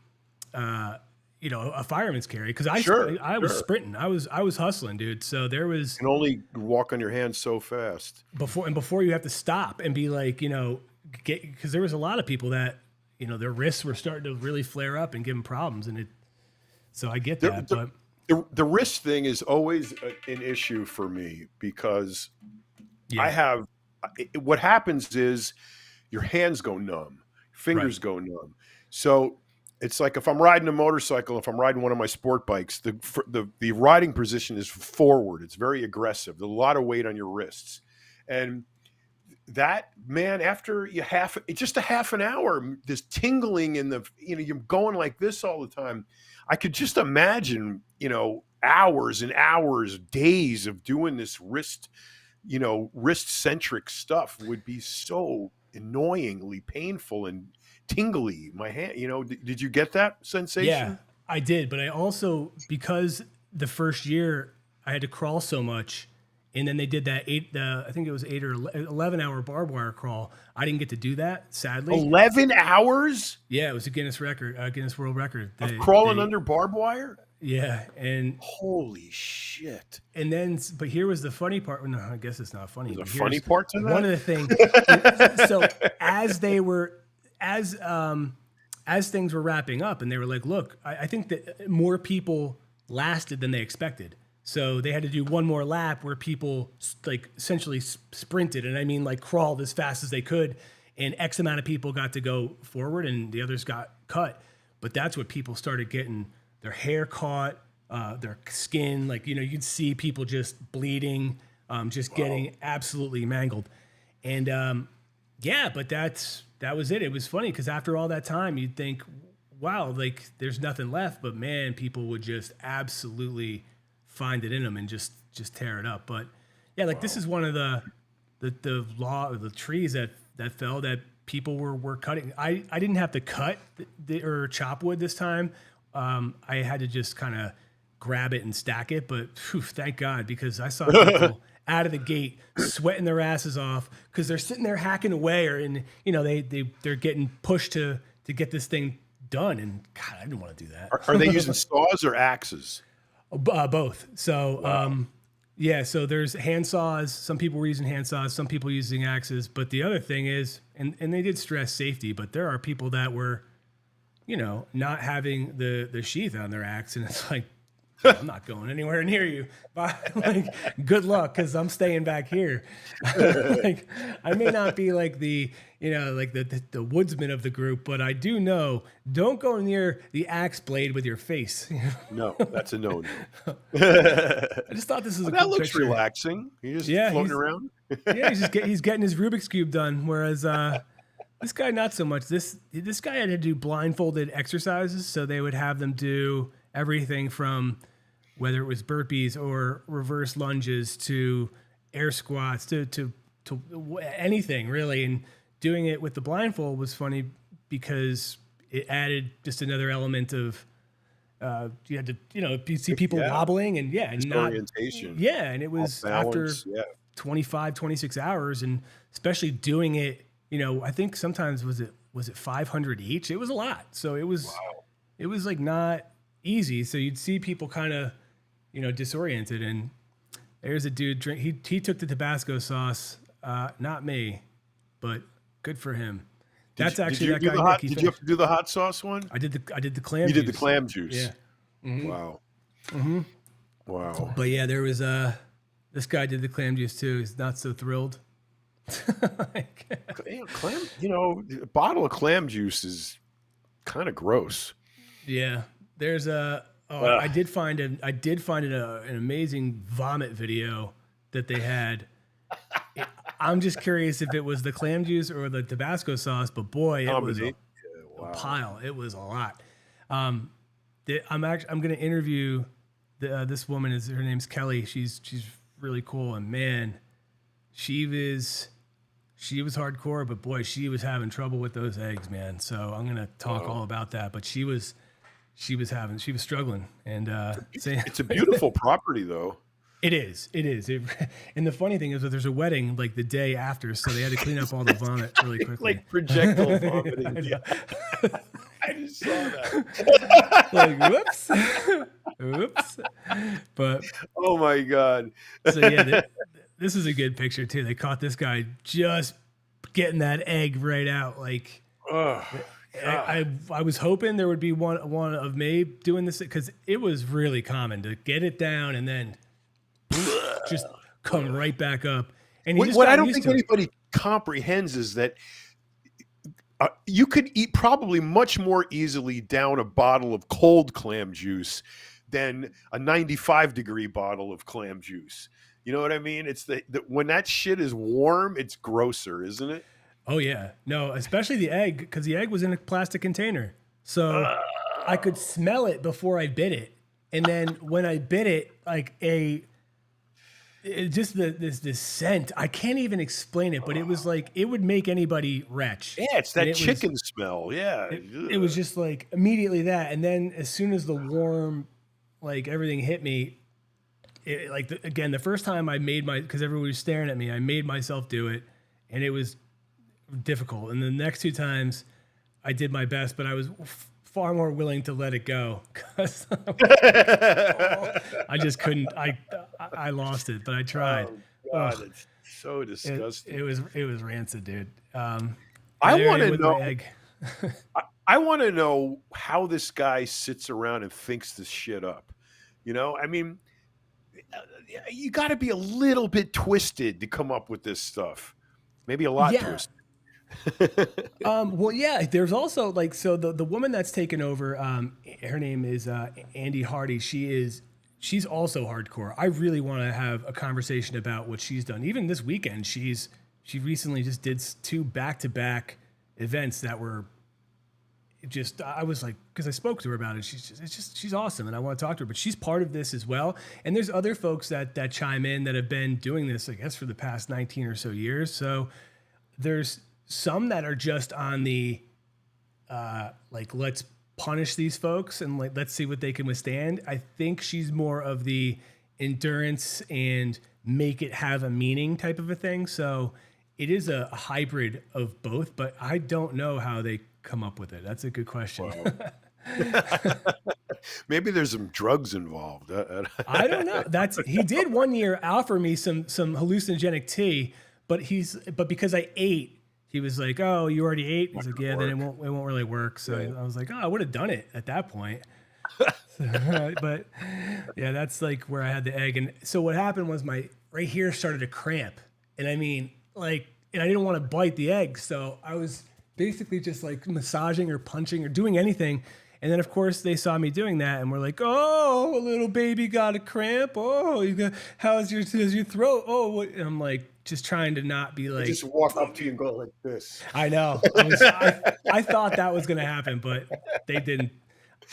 fireman's carry. Cause I was sprinting. I was hustling, dude. So there was, you can only walk on your hands so fast before you have to stop and be like, cause there was a lot of people that, their wrists were starting to really flare up and give them problems. So I get that, but the wrist thing is always an issue for me because what happens is your hands go numb, fingers go numb. So it's like if I'm riding a motorcycle, if I'm riding one of my sport bikes, the riding position is forward. It's very aggressive. There's a lot of weight on your wrists. And that, man, after just a half an hour, this tingling in you're going like this all the time. I could just imagine, hours and hours, days of doing this wrist-centric stuff would be so annoyingly painful and tingly. My hand, did you get that sensation? Yeah, I did. But I also, because the first year I had to crawl so much, and then they did that I think it was 8 or 11 hour barbed wire crawl. I didn't get to do that, sadly. 11 hours? Yeah, it was a Guinness World Record. Of crawling under barbed wire? Yeah, and holy shit! And then, but here was the funny part. No, I guess it's not funny. There's a funny part to that. One of the things. So as things were wrapping up, and they were like, "Look, I think that more people lasted than they expected." So they had to do one more lap where people like essentially sprinted, and I mean like crawled as fast as they could, and X amount of people got to go forward, and the others got cut. But that's what people started getting. Their hair caught, their skin, like, you'd see people just bleeding, just getting absolutely mangled. And but that was it. It was funny because after all that time, you'd think, wow, like there's nothing left. But man, people would just absolutely find it in them and just tear it up. But yeah, like this is one of the trees that fell that people were cutting. I didn't have to cut or chop wood this time. I had to just kind of grab it and stack it, but thank God, because I saw people out of the gate sweating their asses off because they're sitting there hacking away, they're getting pushed to get this thing done. And God, I didn't want to do that. Are they using saws or axes? Both. So, Wow. yeah, so there's hand saws. Some people were using hand saws, some people using axes. But the other thing is, and they did stress safety, but there are people that were, not having the sheath on their axe. And it's like, I'm not going anywhere near you. But like, good luck, because I'm staying back here. Like, I may not be like like the woodsman of the group, but I do know don't go near the axe blade with your face. No, that's a no-no. I just thought this was a That cool looks picture. relaxing. You're just Yeah, floating around. yeah, he's getting his Rubik's cube done, whereas this guy not so much. This guy had to do blindfolded exercises, so they would have them do everything from whether it was burpees or reverse lunges to air squats to anything really. And doing it with the blindfold was funny because it added just another element of you had to you see people Yeah. wobbling and and not Orientation. and it was after Balance. Yeah. 25, 26 hours, and especially doing it, I think sometimes was it 500 each. It was a lot. So it was like not easy. So you'd see people kind of, disoriented, and there's a dude he took the Tabasco sauce, not me, but good for him. That's actually that guy Nick. Did you have to do the hot sauce one? I did the clam You juice. did the clam juice. Yeah. Wow. Wow. But yeah, there was this guy did the clam juice too. He's not so thrilled. A bottle of clam juice is kind of gross. Yeah, there's I did find an amazing vomit video that they had. I'm just curious if it was the clam juice or the Tabasco sauce, but boy, it was a pile. It was a lot. I'm going to interview this woman. Her name's Kelly. She's really cool, and man, she was hardcore, but boy, she was having trouble with those eggs, man. So I'm gonna talk all about that. But she was struggling, and It's a beautiful property, though. It is. And the funny thing is that there's a wedding like the day after, so they had to clean up all the vomit really quickly. Like projectile vomiting. Yeah. I just saw that. Like whoops. But Oh my God. so yeah, this is a good picture too. They caught this guy just getting that egg right out. Like Oh, I was hoping there would be one of me doing this, because it was really common to get it down and then just come right back up. And what I don't think anybody comprehends is that you could eat probably much more easily down a bottle of cold clam juice than a 95-degree bottle of clam juice. You know what I mean? It's when that shit is warm, it's grosser, isn't it? Oh yeah, no, especially the egg, because the egg was in a plastic container, so I could smell it before I bit it, and then when I bit it, like this scent, I can't even explain it, but it was like it would make anybody retch. Yeah, it's that chicken smell. Yeah, It was just like immediately that, and then as soon as the warm, like everything hit me, again, the first time I made because everybody was staring at me, I made myself do it, and it was difficult. And the next two times I did my best, but I was far more willing to let it go, because I just couldn't. I lost it, but I tried. Oh, God, it's so disgusting. It was rancid, dude. I want to know. I want to know how this guy sits around and thinks this shit up. I mean, you got to be a little bit twisted to come up with this stuff. Maybe a lot twisted. Well, yeah, there's also the woman that's taken over, her name is Andy Hardy. She's also hardcore. I really want to have a conversation about what she's done. Even this weekend, she recently just did 2 back-to-back events that were just, I was like, because I spoke to her about it, she's awesome, and I want to talk to her, but she's part of this as well. And there's other folks that chime in that have been doing this, I guess, for the past 19 or so years. So there's some that are just on the let's punish these folks and let's see what they can withstand. I think she's more of the endurance and make it have a meaning type of a thing. So it is a hybrid of both, but I don't know how they come up with it. That's a good question. Wow. Maybe there's some drugs involved. I don't know. He did one year offer me some hallucinogenic tea, but because I ate, he was like, "Oh, you already ate." He's like, "Yeah, then it won't really work." So Right. I was like, "Oh, I would have done it at that point." But yeah, that's like where I had the egg. And so what happened was my right here started to cramp, and I mean, like, and I didn't want to bite the egg, so I was basically just like massaging or punching or doing anything. And then, of course, they saw me doing that and were like, "Oh, little baby got a cramp. Oh, how's your throat? Oh," what? And I'm like, just trying to not be like, Just walk up to you and go like this. I know. I thought that was gonna happen, but they didn't.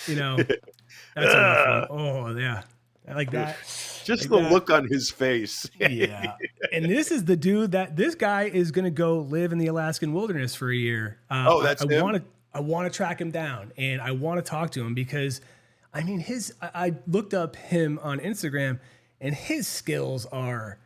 You know, that's a rough one. Oh yeah, like that. Just Like the that. look on his face. Yeah. And this is the dude that this guy is going to go live in the Alaskan wilderness for a year. Oh, that's I him? want to I want to track him down and I want to talk to him because I mean I looked up him on Instagram and his skills are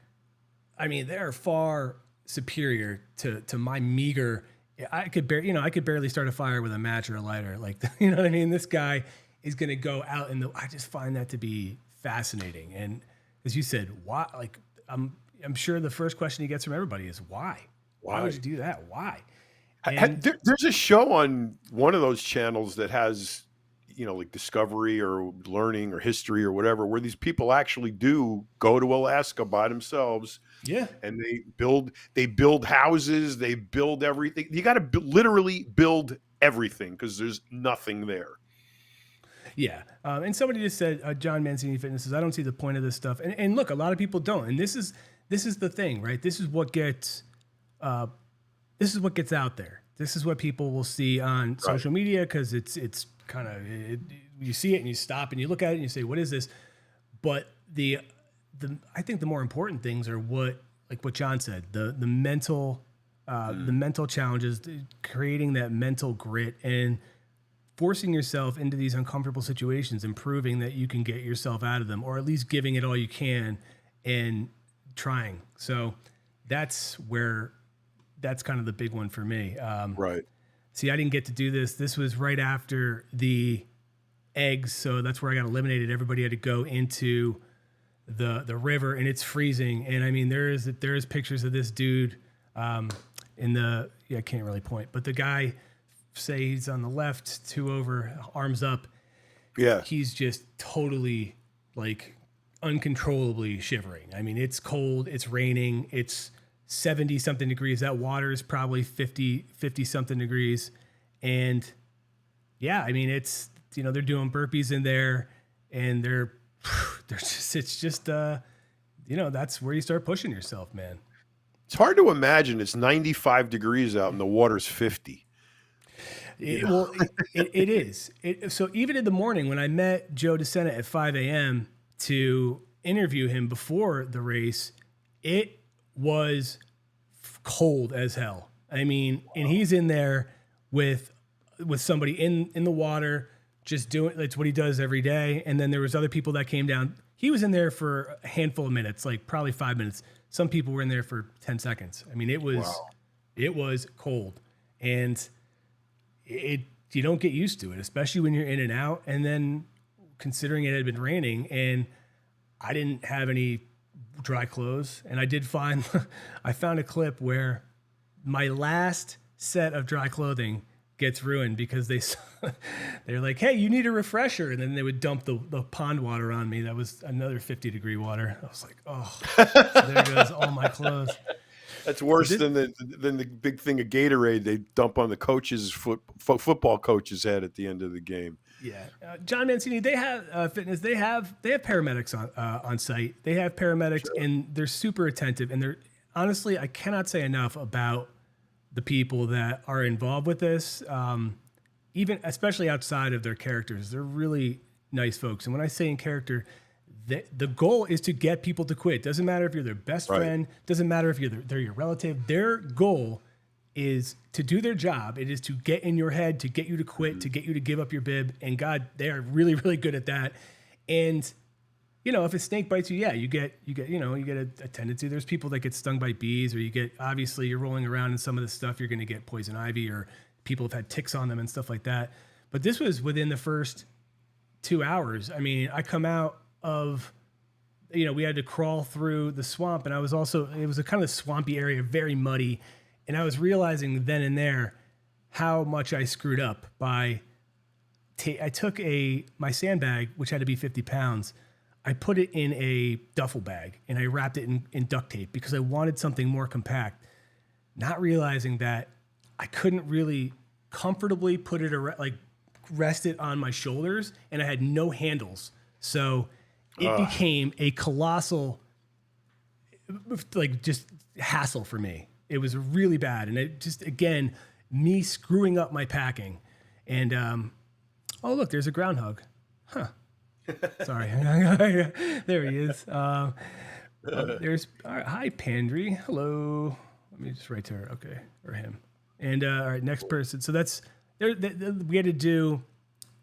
I mean they're far superior to my meager I could barely start a fire with a match or a lighter like you know what I mean this guy is going to go out and I just find that to be fascinating and as you said, why? Like, I'm sure the first question he gets from everybody is why? Why would you do that? Why? And There's a show on one of those channels that has, like Discovery or Learning or History or whatever, where these people actually do go to Alaska by themselves yeah, and they build houses, they build everything. You got to literally build everything because there's nothing there. yeah. And somebody just said, John Mancini Fitness says, I don't see the point of this stuff. And look, a lot of people don't. And this is the thing, right? This is what gets out there. This is what people will see on social media because it's kind of you see it and you stop and you look at it and you say, what is this? But I think the more important things are what John said, the mental challenges, creating that mental grit and forcing yourself into these uncomfortable situations and proving that you can get yourself out of them, or at least giving it all you can and trying. So that's kind of the big one for me. Right. See, I didn't get to do this. This was right after the eggs. So that's where I got eliminated. Everybody had to go into the river and it's freezing. And I mean, there is pictures of this dude I can't really point, but the guy, say he's on the left, two over, arms up. Yeah. He's just totally like uncontrollably shivering. I mean, it's cold, it's raining, it's 70 something degrees. That water is probably 50 something degrees. And yeah, I mean, it's, they're doing burpees in there and it's just, that's where you start pushing yourself, man. It's hard to imagine it's 95 degrees out and the water's 50. It is. So even in the morning when I met Joe DeSena at 5 a.m. to interview him before the race, it was cold as hell. I mean, and he's in there with somebody in the water, just doing, that's what he does every day. And then there was other people that came down. He was in there for a handful of minutes, like probably 5 minutes. Some people were in there for 10 seconds. I mean, it was cold. And you don't get used to it, especially when you're in and out. And then considering it had been raining and I didn't have any dry clothes. And I found a clip where my last set of dry clothing gets ruined because they're like, hey, you need a refresher. And then they would dump the pond water on me. That was another 50-degree water. I was like, oh, so there goes all my clothes. That's worse than the big thing of Gatorade they dump on the coach's football coach's head at the end of the game. Yeah, John Mancini. They have fitness. They have paramedics on site. They have paramedics, and they're super attentive. And they're honestly, I cannot say enough about the people that are involved with this. Even especially outside of their characters, they're really nice folks. And when I say in character, the goal is to get people to quit. Doesn't matter if you're their best friend. Doesn't matter if they're your relative. Their goal is to do their job. It is to get in your head, to get you to quit, to get you to give up your bib. And God, they are really, really good at that. And if a snake bites you, yeah, you get a tendency. There's people that get stung by bees, or obviously you're rolling around in some of the stuff. You're going to get poison ivy, or people have had ticks on them and stuff like that. But this was within the first 2 hours. I mean, I come out of, we had to crawl through the swamp, and it was a kind of swampy area, very muddy. And I was realizing then and there how much I screwed up by, I took my sandbag, which had to be 50 pounds. I put it in a duffel bag and I wrapped it in duct tape because I wanted something more compact, not realizing that I couldn't really comfortably put it rest it on my shoulders, and I had no handles. So it became a colossal, just hassle for me. It was really bad. And it just, again, me screwing up my packing. And, oh, look, there's a groundhog. Huh. Sorry. There he is. There's, all right, hi, Pandry. Hello. Let me just write to her. Okay. Or him. And, all right, next person. So that's, we had to do,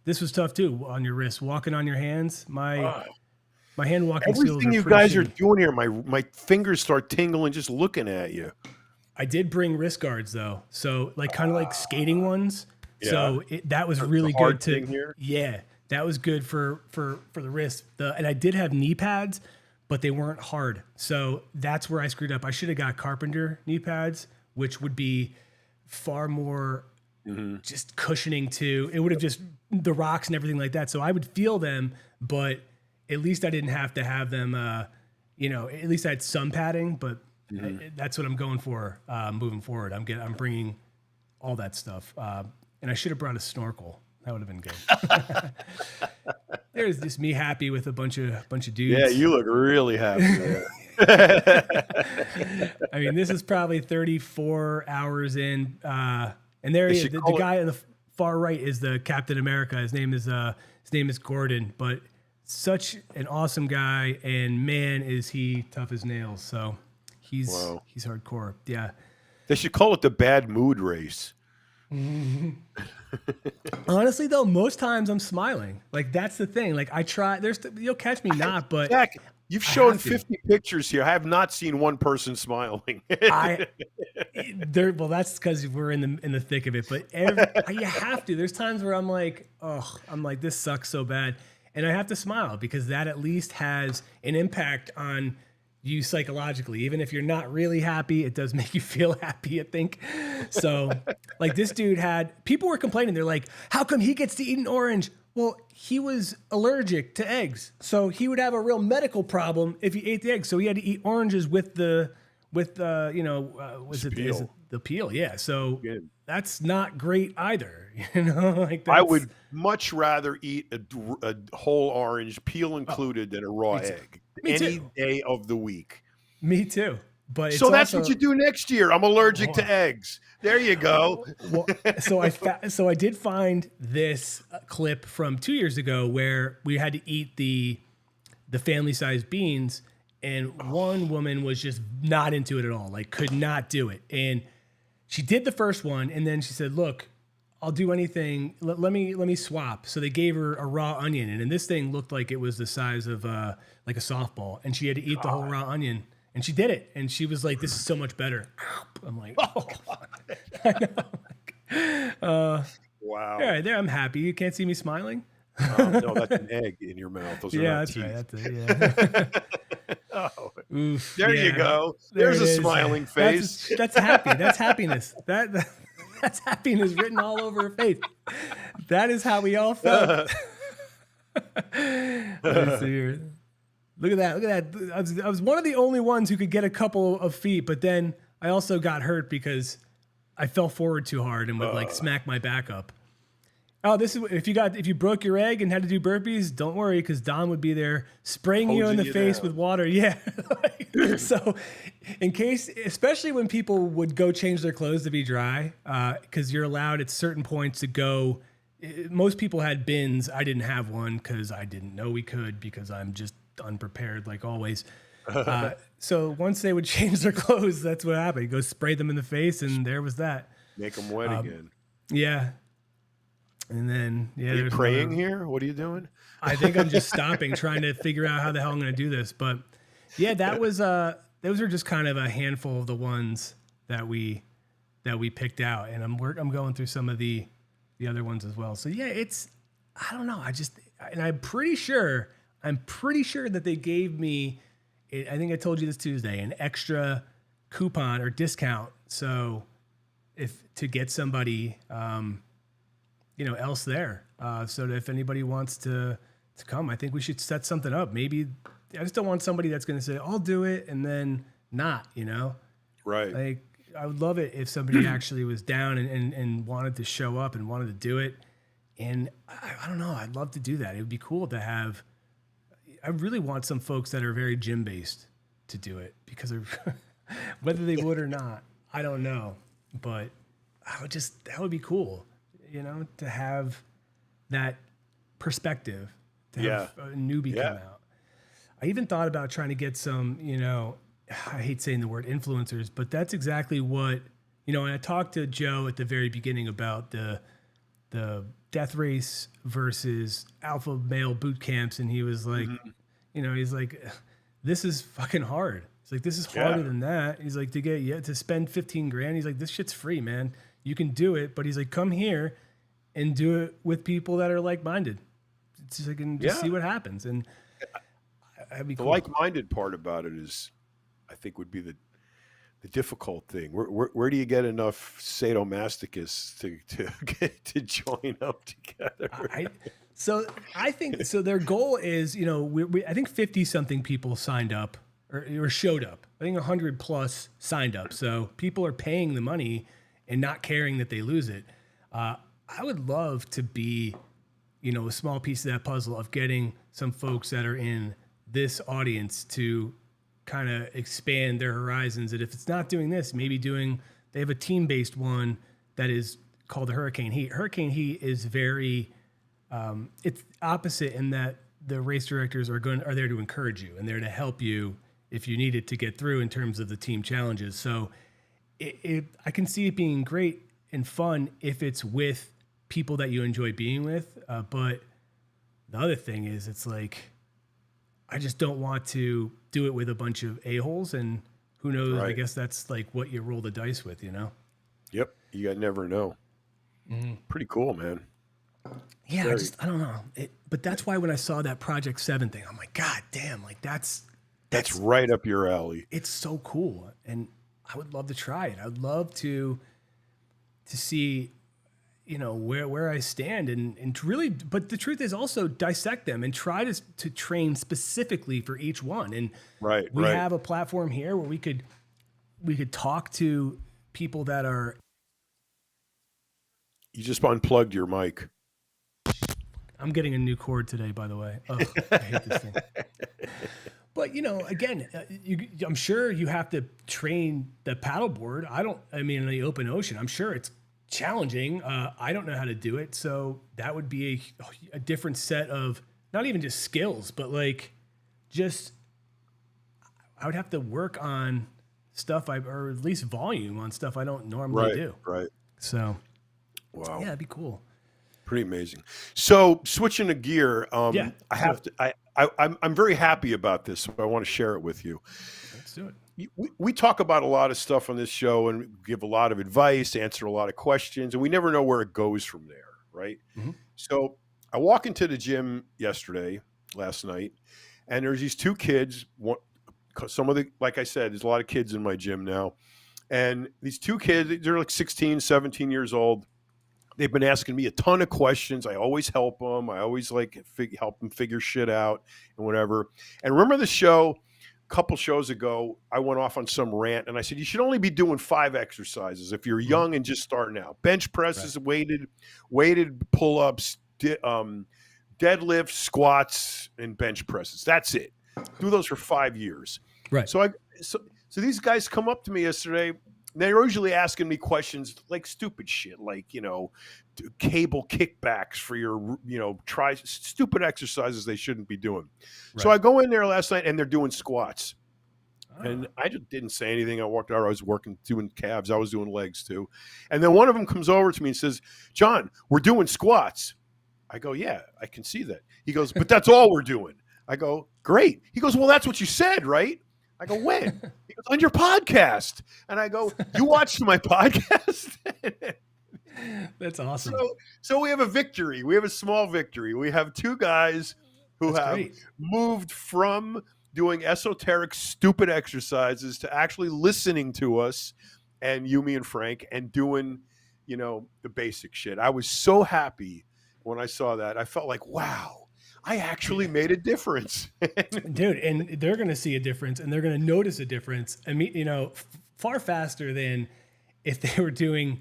this was tough too, on your wrist, walking on your hands. My hand walking skills. Everything you guys are doing here, my fingers start tingling just looking at you. I did bring wrist guards though, so kind of like skating ones. Yeah. So that was really good to. Yeah, that was good for the wrist. And I did have knee pads, but they weren't hard. So that's where I screwed up. I should have got carpenter knee pads, which would be far more just cushioning too. It would have just the rocks and everything like that. So I would feel them, but at least I didn't have to have them. At least I had some padding, but. That's what I'm going for moving forward. I'm bringing all that stuff, and I should have brought a snorkel. That would have been good. There's just me happy with a bunch of dudes. Yeah, you look really happy. I mean, this is probably 34 hours in, and there he is. The guy on the far right is the Captain America. His name is Gordon, but such an awesome guy, and man, is he tough as nails. So. He's hardcore. Yeah. They should call it the bad mood race. Honestly, though, most times I'm smiling. That's the thing. I try. You'll catch me not, but Jack, you've shown 50 pictures here. I have not seen one person smiling. Well, that's because we're in the thick of it. But you have to. There's times where I'm like, this sucks so bad, and I have to smile because that at least has an impact on you psychologically. Even if you're not really happy, it does make you feel happy, I think. So this dude people were complaining. They're like, how come he gets to eat an orange? Well, he was allergic to eggs. So he would have a real medical problem if he ate the eggs. So he had to eat oranges with the peel. Yeah. So that's not great either. I would much rather eat a whole orange, peel included, than a raw egg. Any day of the week. Me too. But so that's what you do next year. I'm allergic to eggs. There you go. So I did find this clip from 2 years ago where we had to eat the family size beans, and one woman was just not into it at all. Could not do it. And she did the first one, and then she said, "Look, I'll do anything. Let me swap." So they gave her a raw onion, and this thing looked like it was the size of a softball, and she had to eat the whole raw onion, and she did it, and she was like, "This is so much better." I'm like, "Oh, I know." Wow. Yeah, there. I'm happy. You can't see me smiling. No, that's an egg in your mouth. Those are not teeth. Right. That's it. Yeah. Oof, there you go. There's a smiling face. That's happy. That's happiness. That's happiness written all over her face. That is how we all felt. Let me see here. Look at that. I was one of the only ones who could get a couple of feet, but then I also got hurt because I fell forward too hard and would smack my back up. Oh, this is if you broke your egg and had to do burpees, don't worry, because Don would be there spraying you in the face with water. Yeah. So in case, especially when people would go change their clothes to be dry, because you're allowed at certain points to go. Most people had bins. I didn't have one because I didn't know we could, because I'm just unprepared like always. So once they would change their clothes, that's what happened. You go spray them in the face, and there was that. Make them wet again. Yeah. And then, are you praying here? What are you doing? I think I'm just stopping, trying to figure out how the hell I'm going to do this. But yeah, those are just kind of a handful of the ones that we picked out. And I'm going through some of the the other ones as well. So yeah, I don't know. And I'm pretty sure that they gave me, I think I told you this Tuesday, an extra coupon or discount. So if to get somebody, else there, so that if anybody wants to come, I think we should set something up. Maybe I just don't want somebody that's going to say, I'll do it, and then not, Right. like, I would love it if somebody actually was down and wanted to show up and wanted to do it. And I don't know, I'd love to do that. It would be cool to have, I really want some folks that are very gym based to do it, because whether they would or not, I don't know, but that would be cool, to have that perspective, to have a newbie come out. I even thought about trying to get some, I hate saying the word influencers, but that's exactly what, and I talked to Joe at the very beginning about the death race versus alpha male boot camps. And he was like, he's like, this is fucking hard. It's like, this is harder than that. He's like, to spend 15 grand. He's like, this shit's free, man. You can do it. But he's like, come here and do it with people that are like-minded. It's just like, and just see what happens. And that'd be the cool. like-minded part about it is, I think, would be the difficult thing. Where do you get enough sadomasochists to join up together? I think their goal is, I think 50 something people signed up or showed up. I think 100 plus signed up. So people are paying the money and not caring that they lose it. I would love to be, a small piece of that puzzle of getting some folks that are in this audience to kind of expand their horizons. And if it's not doing this, maybe they have a team-based one that is called the Hurricane Heat. Hurricane Heat is very, it's opposite in that the race directors are there to encourage you and there to help you if you need it to get through in terms of the team challenges. So I can see it being great and fun if it's with people that you enjoy being with. But the other thing is, it's like, I just don't want to do it with a bunch of a-holes, and who knows? Right. I guess that's like what you roll the dice with, Yep. You never know. Pretty cool, man. Yeah. I don't know. But that's why when I saw that Project 7 thing, I'm like, God damn, like that's right up your alley. It's so cool. And I would love to try it. I would love to see, where I stand and to really, but the truth is also dissect them and try to train specifically for each one. And we have a platform here where we could talk to people that are. You just unplugged your mic. I'm getting a new cord today, by the way. Ugh, I hate this thing. But, again, I'm sure you have to train the paddleboard. In the open ocean, I'm sure it's challenging. I don't know how to do it. So that would be a different set of, not even just skills, but like just, I would have to work on stuff or at least volume on stuff I don't normally do. Right. So, wow. Yeah, it'd be cool. Pretty amazing. So switching to gear, I'm very happy about this. So I want to share it with you. Let's do it. We talk about a lot of stuff on this show and give a lot of advice, answer a lot of questions, and we never know where it goes from there, right? Mm-hmm. So I walk into the gym last night, and there's these two kids. Like I said, there's a lot of kids in my gym now. And these two kids, they're like 16, 17 years old. They've been asking me a ton of questions. I always help them. I always help them figure shit out and whatever. And remember the show? Couple shows ago, I went off on some rant and I said, you should only be doing 5 exercises if you're young and just starting out. Bench presses, weighted pull-ups, deadlifts, squats, and bench presses. That's it. Do those for 5 years. Right. So these guys come up to me yesterday. They're usually asking me questions like stupid shit, like, cable kickbacks for your, try stupid exercises they shouldn't be doing. Right. So I go in there last night and they're doing squats. And I just didn't say anything. I walked out. I was doing calves. I was doing legs too. And then one of them comes over to me and says, John, we're doing squats. I go, yeah, I can see that. He goes, but that's all we're doing. I go, great. He goes, well, that's what you said, right? I go, when? He goes, on your podcast. And I go, you watched my podcast? That's awesome. So we have a victory. We have a small victory. We have two guys who That's have great. moved from doing esoteric, stupid exercises to actually listening to us and you, me, and Frank, and doing, the basic shit. I was so happy when I saw that. I felt like, wow, I actually made a difference. Dude, and they're going to see a difference and they're going to notice a difference. I mean, far faster than if they were doing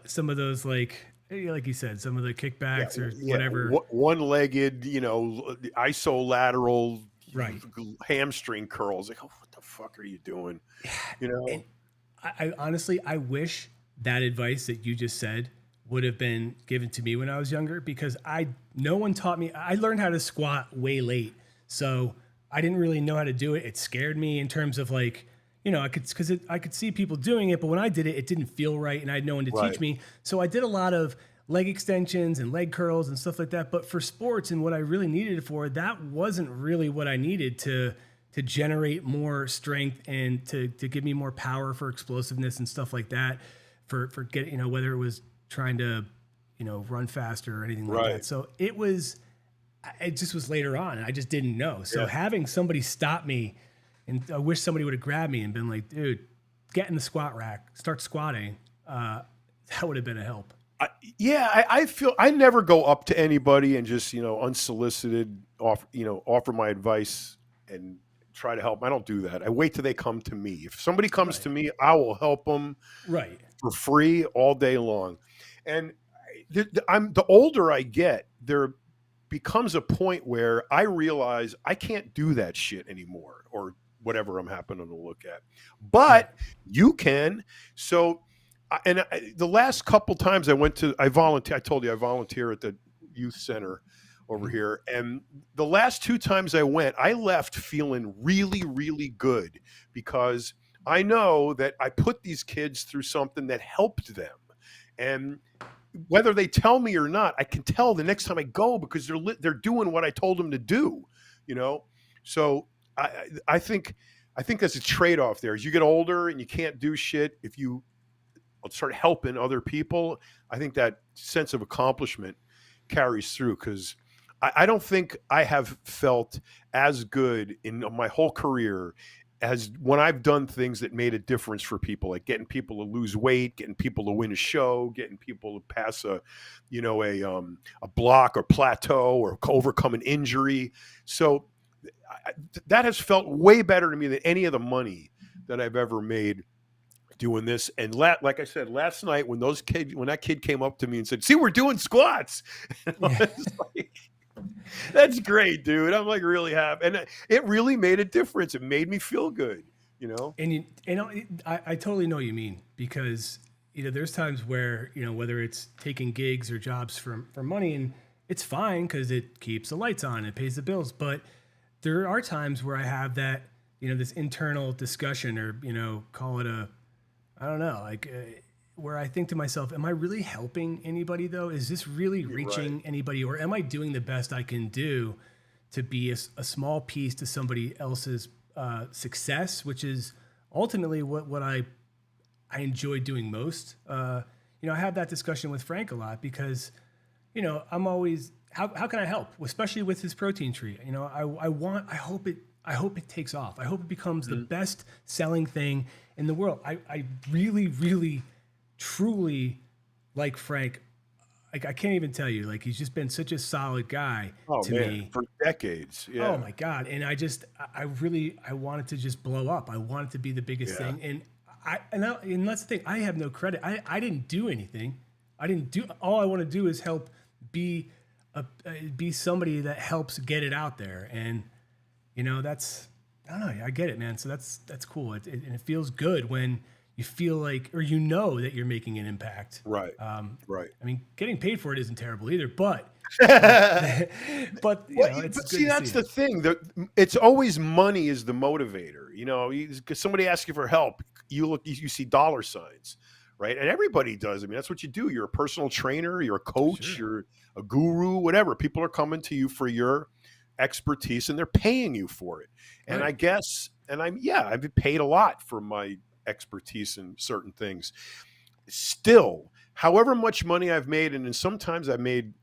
some of those, like you said, some of the kickbacks or whatever. One-legged, isolateral Right. hamstring curls. Like, oh, what the fuck are you doing? You know? And I honestly, I wish that advice that you just said would have been given to me when I was younger, because no one taught me. I learned how to squat way late. So I didn't really know how to do it. It scared me in terms of I could see people doing it, but when I did it, it didn't feel right, and I had no one to Right. teach me. So I did a lot of leg extensions and leg curls and stuff like that. But for sports and what I really needed it for, that wasn't really what I needed to generate more strength and to give me more power for explosiveness and stuff like that. For getting, whether it was trying to, run faster or anything like Right. that. So it just was later on, and I just didn't know. So Yeah. having somebody stop me, and I wish somebody would have grabbed me and been like, dude, get in the squat rack, start squatting. That would have been a help. I feel I never go up to anybody and just unsolicited offer my advice and try to help. I don't do that. I wait till they come to me. If somebody comes Right. to me, I will help them Right. for free all day long. And the older I get, there becomes a point where I realize I can't do that shit anymore, or whatever I'm happening to look at. But you can. So, the last couple times I volunteer. I told you I volunteer at the youth center over Mhm. here, and the last two times I went, I left feeling really, really good, because I know that I put these kids through something that helped them, and whether they tell me or not, I can tell the next time I go, because they're doing what I told them to do, you know. So I think that's a trade off there. As you get older and you can't do shit, if you start helping other people, I think that sense of accomplishment carries through, because I don't think I have felt as good in my whole career as when I've done things that made a difference for people, like getting people to lose weight, getting people to win a show, getting people to pass a block or plateau, or overcome an injury. So that has felt way better to me than any of the money that I've ever made doing this. And like I said, last night when that kid came up to me and said, "See, we're doing squats," and I Yeah. was like, that's great, dude. I'm like really happy, and it really made a difference. It made me feel good, you know. I totally know what you mean, because there's times where whether it's taking gigs or jobs for money, and it's fine because it keeps the lights on, it pays the bills, but there are times where I have that this internal discussion, or call it a, I don't know, where I think to myself, am I really helping anybody though? Is this really You're right. reaching anybody, or am I doing the best I can do to be a small piece to somebody else's success, which is ultimately what I enjoy doing most. I have that discussion with Frank a lot, because I'm always, how can I help, especially with his protein tree. I hope it takes off. I hope it becomes the best selling thing in the world. I really, really, truly like Frank. Like, I can't even tell you, like, he's just been such a solid guy Oh to man, me. for decades. Oh Yeah, my God. And I really, I want it to just blow up. I want it to be the biggest yeah, thing. And that's the thing. I have no credit. I didn't do anything. All I want to do is help be be somebody that helps get it out there. And, that's, I don't know. I get it, man. So that's cool. And it feels good when you feel like, or that you're making an impact. right, right. I mean, getting paid for it isn't terrible either, but, but it's But good see, to see that's the it. thing. It's always money is the motivator. Because somebody asks you for help, you see dollar signs, right? And everybody does. I mean, that's what you do. You're a personal trainer, you're a coach, Sure. you're a guru, whatever. People are coming to you for your expertise, and they're paying you for it. And I Right. guess, I've been paid a lot for my expertise in certain things. Still, however much money I've made, and then sometimes I made,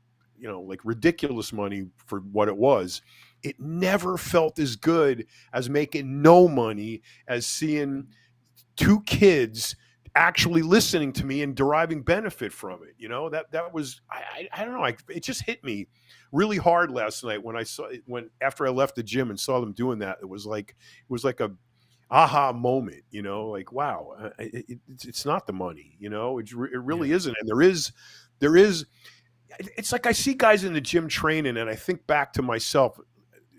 like ridiculous money for what it was, it never felt as good as making no money, as seeing two kids actually listening to me and deriving benefit from it. That was, I don't know, it just hit me really hard last night when I saw it, when after I left the gym and saw them doing that. It was like a aha moment, like, wow, it's not the money, it really Yeah. isn't. And there is it's like I see guys in the gym training, and I think back to myself.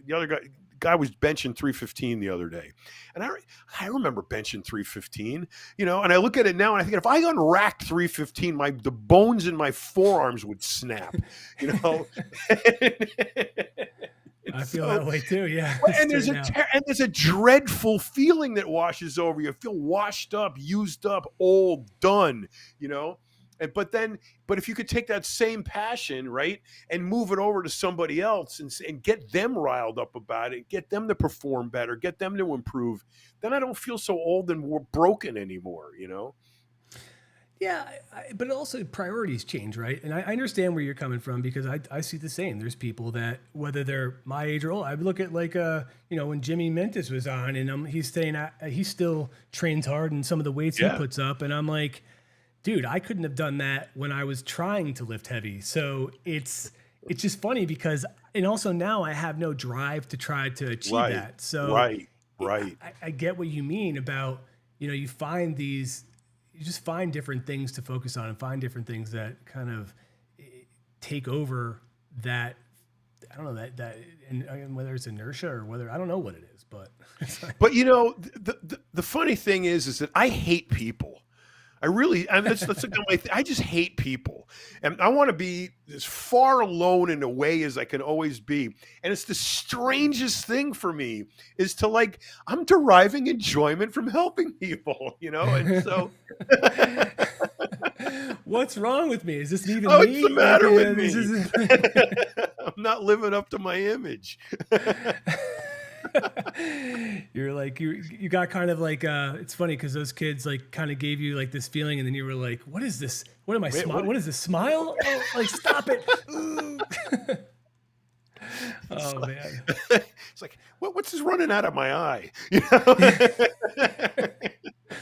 The other guy was benching 315 the other day, and I remember benching 315, and I look at it now and I think, if I unracked 315, the bones in my forearms would snap, you know. I feel So, that way too. Yeah. and there's Straight now. and there's a dreadful feeling that washes over you. Feel washed up, used up, old, done, you know. But if you could take that same passion, right, and move it over to somebody else, and get them riled up about it, get them to perform better, get them to improve, then I don't feel so old and broken anymore, Yeah, but also priorities change, right? And I understand where you're coming from, because I see the same. There's people that, whether they're my age or old, I look at, like, when Jimmy Mentis was on, and he still trains hard, and some of the weights he Yeah. puts up, and I'm like, dude, I couldn't have done that when I was trying to lift heavy. So it's just funny, because, and also now I have no drive to try to achieve Right. that. So Right. I get what you mean about, you just find different things to focus on, and find different things that kind of take over that. I don't know and whether it's inertia or whether, I don't know what it is, but it's like, But the funny thing is that I hate people. That's I just hate people, and I want to be as far alone in a way as I can always be. And it's the strangest thing for me, is to, like, I'm deriving enjoyment from helping people, and so. what's wrong with me? Is this even Oh, me? what's the matter with This me? is- I'm not living up to my image. You're like, you got kind of like, it's funny because those kids, like, kind of gave you, like, this feeling, and then you were like, what is this? What am I Wait, smiling? What is this smile? Oh, like, stop it. Ooh. Oh man. It's like, what's this running out of my eye?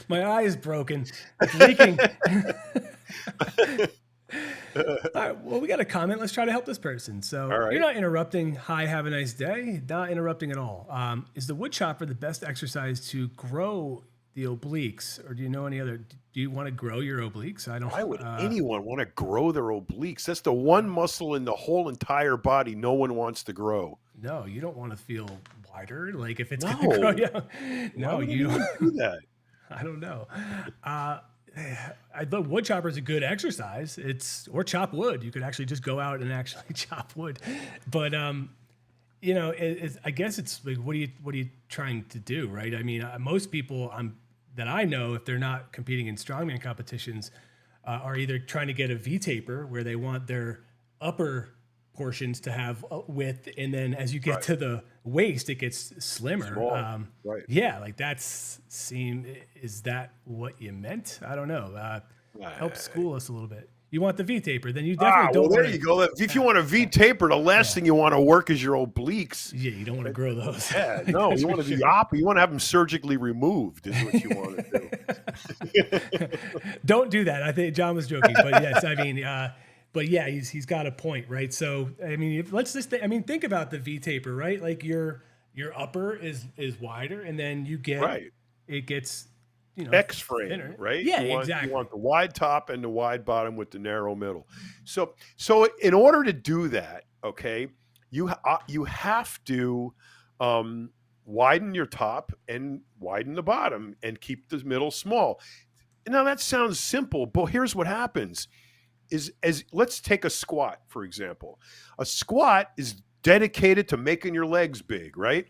My eye is broken. It's leaking. All right. Well, we got a comment. Let's try to help this person. So All right. you're not interrupting. Hi, have a nice day. Not interrupting at all. Is the wood chopper the best exercise to grow the obliques, or do you know any other? Do you want to grow your obliques? I don't. Why would anyone want to grow their obliques? That's the one muscle in the whole entire body no one wants to grow. No, you don't want to feel wider. Like, if it's No. going to grow, yeah. Why No, would you anyone do that? I don't know. I thought wood chopper is a good exercise. Or chop wood. You could actually just go out and actually chop wood. But I guess it's like, what are you trying to do, right? I mean, most people that I know, if they're not competing in strongman competitions, are either trying to get a V taper, where they want their upper portions to have width, and then as you get to the waist, it gets slimmer. Small. Right. Yeah, like is that what you meant? I don't know. Help school us a little bit. You want the V taper, then you definitely don't. There you go. If you want a V taper, the last thing you want to work is your obliques. Yeah, you don't want to grow those. Yeah, no, you want to be you want to have them surgically removed, is what you want to do. Don't do that. I think John was joking, but yes, I mean, but yeah, he's got a point, right? So I mean, think about the V taper, right? Like, your upper is wider, and then you get it gets X-frame, thinner. right? Yeah, You want the wide top and the wide bottom with the narrow middle. So in order to do that, okay, you have to widen your top and widen the bottom and keep the middle small. Now that sounds simple, but here's what happens: let's take a squat, for example. A squat is dedicated to making your legs big, right?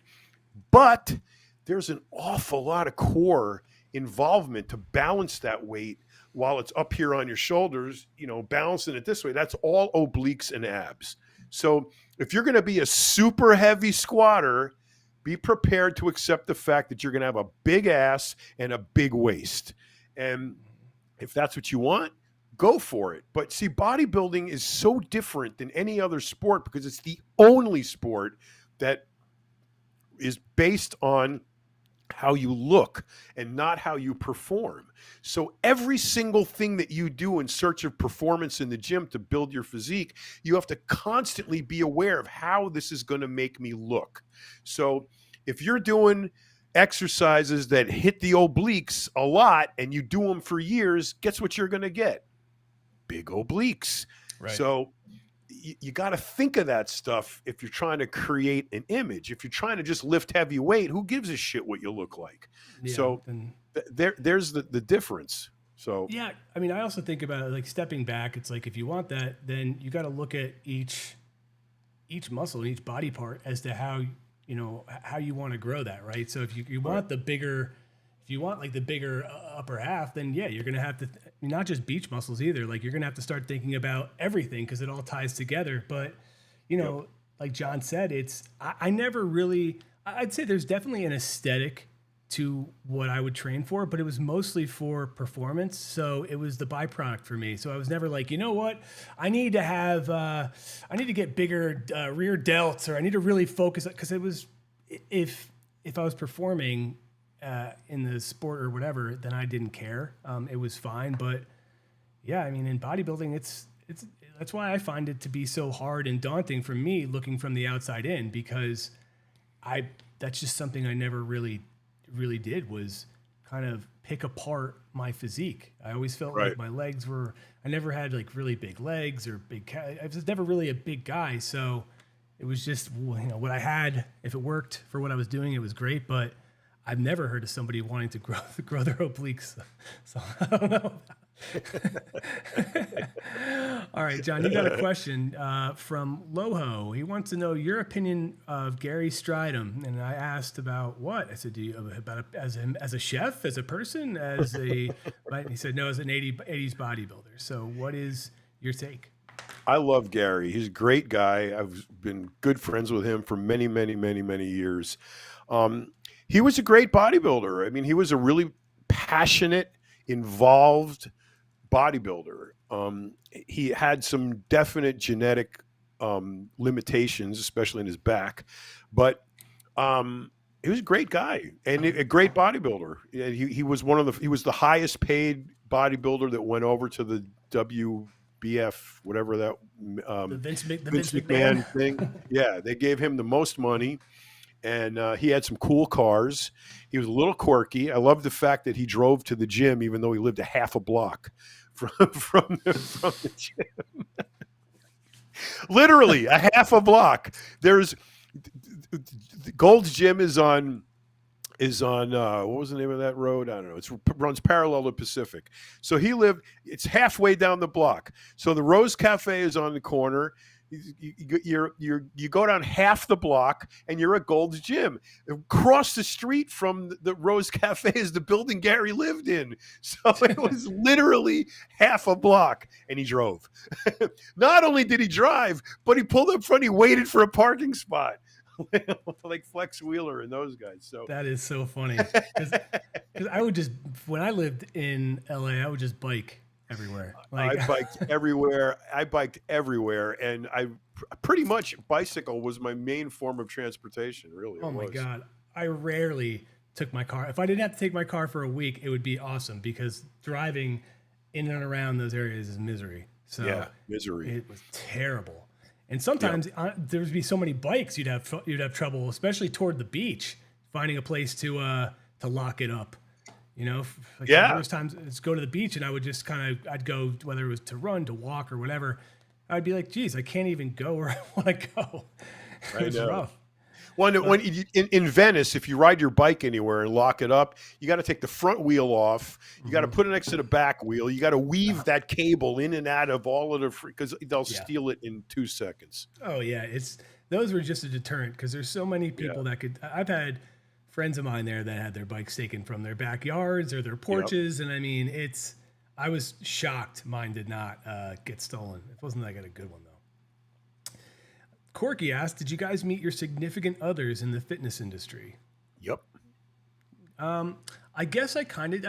But there's an awful lot of core involvement to balance that weight while it's up here on your shoulders, balancing it this way. That's all obliques and abs. So if you're going to be a super heavy squatter, be prepared to accept the fact that you're going to have a big ass and a big waist. And if that's what you want, go for it. But see, bodybuilding is so different than any other sport because it's the only sport that is based on how you look and not how you perform. So every single thing that you do in search of performance in the gym to build your physique, you have to constantly be aware of how this is going to make me look. So if you're doing exercises that hit the obliques a lot and you do them for years, guess what you're going to get? Big obliques. Right. So you got to think of that stuff if you're trying to create an image. If you're trying to just lift heavy weight, who gives a shit what you look like? Yeah, So there's the difference. So yeah, I mean, I also think about it like stepping back. It's like if you want that, then you got to look at each muscle, each body part as to how you want to grow that, right? So if you want the bigger, if you want like the bigger upper half, then yeah, you're gonna have to not just beach muscles either. Like you're gonna have to start thinking about everything because it all ties together. But like John said, I never really. I'd say there's definitely an aesthetic to what I would train for, but it was mostly for performance. So it was the byproduct for me. So I was never like, you know what, I need to get bigger rear delts, or I need to really focus, because it was, if I was performing in the sport or whatever, then I didn't care. It was fine. But yeah, I mean, in bodybuilding, it's that's why I find it to be so hard and daunting for me looking from the outside in, because that's just something I never really did, was kind of pick apart my physique. I always felt like my legs were, I never had like really big legs or I was never really a big guy. So it was just, what I had, if it worked for what I was doing, it was great. But I've never heard of somebody wanting to grow their obliques. So I don't know. All right, John, you got a question from Loho. He wants to know your opinion of Gary Stridham, and I asked about what? I said, do you as a chef, as a person, as a? He said no, as an 80s bodybuilder. So, what is your take? I love Gary. He's a great guy. I've been good friends with him for many, many, many, many years. He was a great bodybuilder. I mean, he was a really passionate, involved bodybuilder. He had some definite genetic limitations, especially in his back, but he was a great guy and a great bodybuilder. He was he was the highest paid bodybuilder that went over to the WBF, whatever that the Vince McMahon thing. Yeah, they gave him the most money. And he had some cool cars. He was a little quirky. I love the fact that he drove to the gym, even though he lived a half a block from the gym. Literally a half a block. There's Gold's Gym is on what was the name of that road? I don't know. It runs parallel to Pacific. So it's halfway down the block. So the Rose Cafe is on the corner. You go down half the block and you're at Gold's Gym. Across the street from the Rose Cafe is the building Gary lived in. So it was literally half a block, and he drove. Not only did he drive, but he pulled up front. He waited for a parking spot, like Flex Wheeler and those guys. So that is so funny, because I would just, when I lived in LA, I would just bike everywhere. I biked everywhere. And I pretty much, bicycle was my main form of transportation, really. Oh my God. I rarely took my car. If I didn't have to take my car for a week, it would be awesome, because driving in and around those areas is misery. So yeah, misery. It was terrible. And sometimes there would be so many bikes, you'd have trouble, especially toward the beach, finding a place to lock it up. Those times it's go to the beach, and I would just I'd go, whether it was to run, to walk, or whatever. I'd be like, geez, I can't even go where I want to go. It's rough. When in Venice, if you ride your bike anywhere and lock it up, you got to take the front wheel off. You got to put it next to the back wheel. You got to weave that cable in and out of all of the because they'll steal it in 2 seconds. Oh yeah, those were just a deterrent, because there's so many people that could. I've had friends of mine there that had their bikes taken from their backyards or their porches. Yep. And I mean, I was shocked mine did not get stolen. It wasn't like a good one though. Corky asked, did you guys meet your significant others in the fitness industry? Yep. I guess I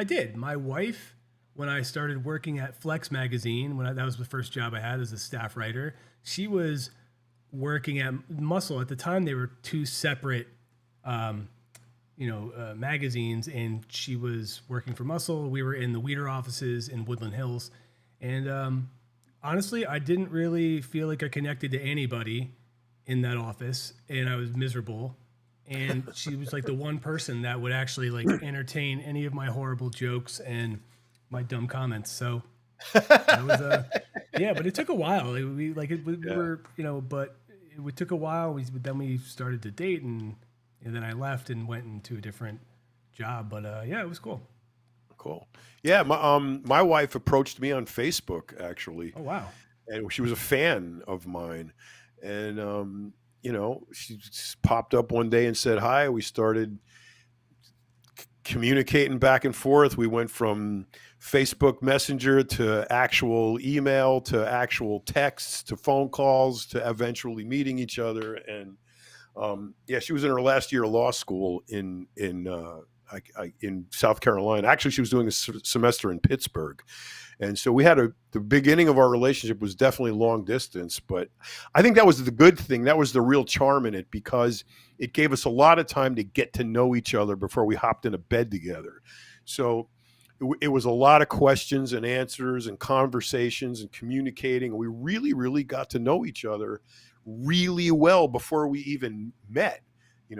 did. My wife when I started working at Flex Magazine, that was the first job I had as a staff writer. She was working at Muscle. At the time, they were two separate, magazines, and she was working for Muscle. We were in the Weider offices in Woodland Hills, and honestly, I didn't really feel like I connected to anybody in that office, and I was miserable. And she was like the one person that would actually like entertain any of my horrible jokes and my dumb comments. So that was yeah, but it took a while. We were, but it took a while. Then we started to date, and then I left and went into a different job. But yeah, it was cool. Cool. Yeah, my wife approached me on Facebook actually, Oh wow. and she was a fan of mine, and she just popped up one day and said hi. We started communicating back and forth. We went from Facebook Messenger to actual email to actual texts to phone calls to eventually meeting each other. And yeah, she was in her last year of law school in South Carolina. Actually, she was doing a semester in Pittsburgh. And so we had the beginning of our relationship was definitely long distance, but I think that was the good thing. That was the real charm in it, because it gave us a lot of time to get to know each other before we hopped into bed together. So it was a lot of questions and answers and conversations and communicating. We really, really got to know each other really well before we even met, it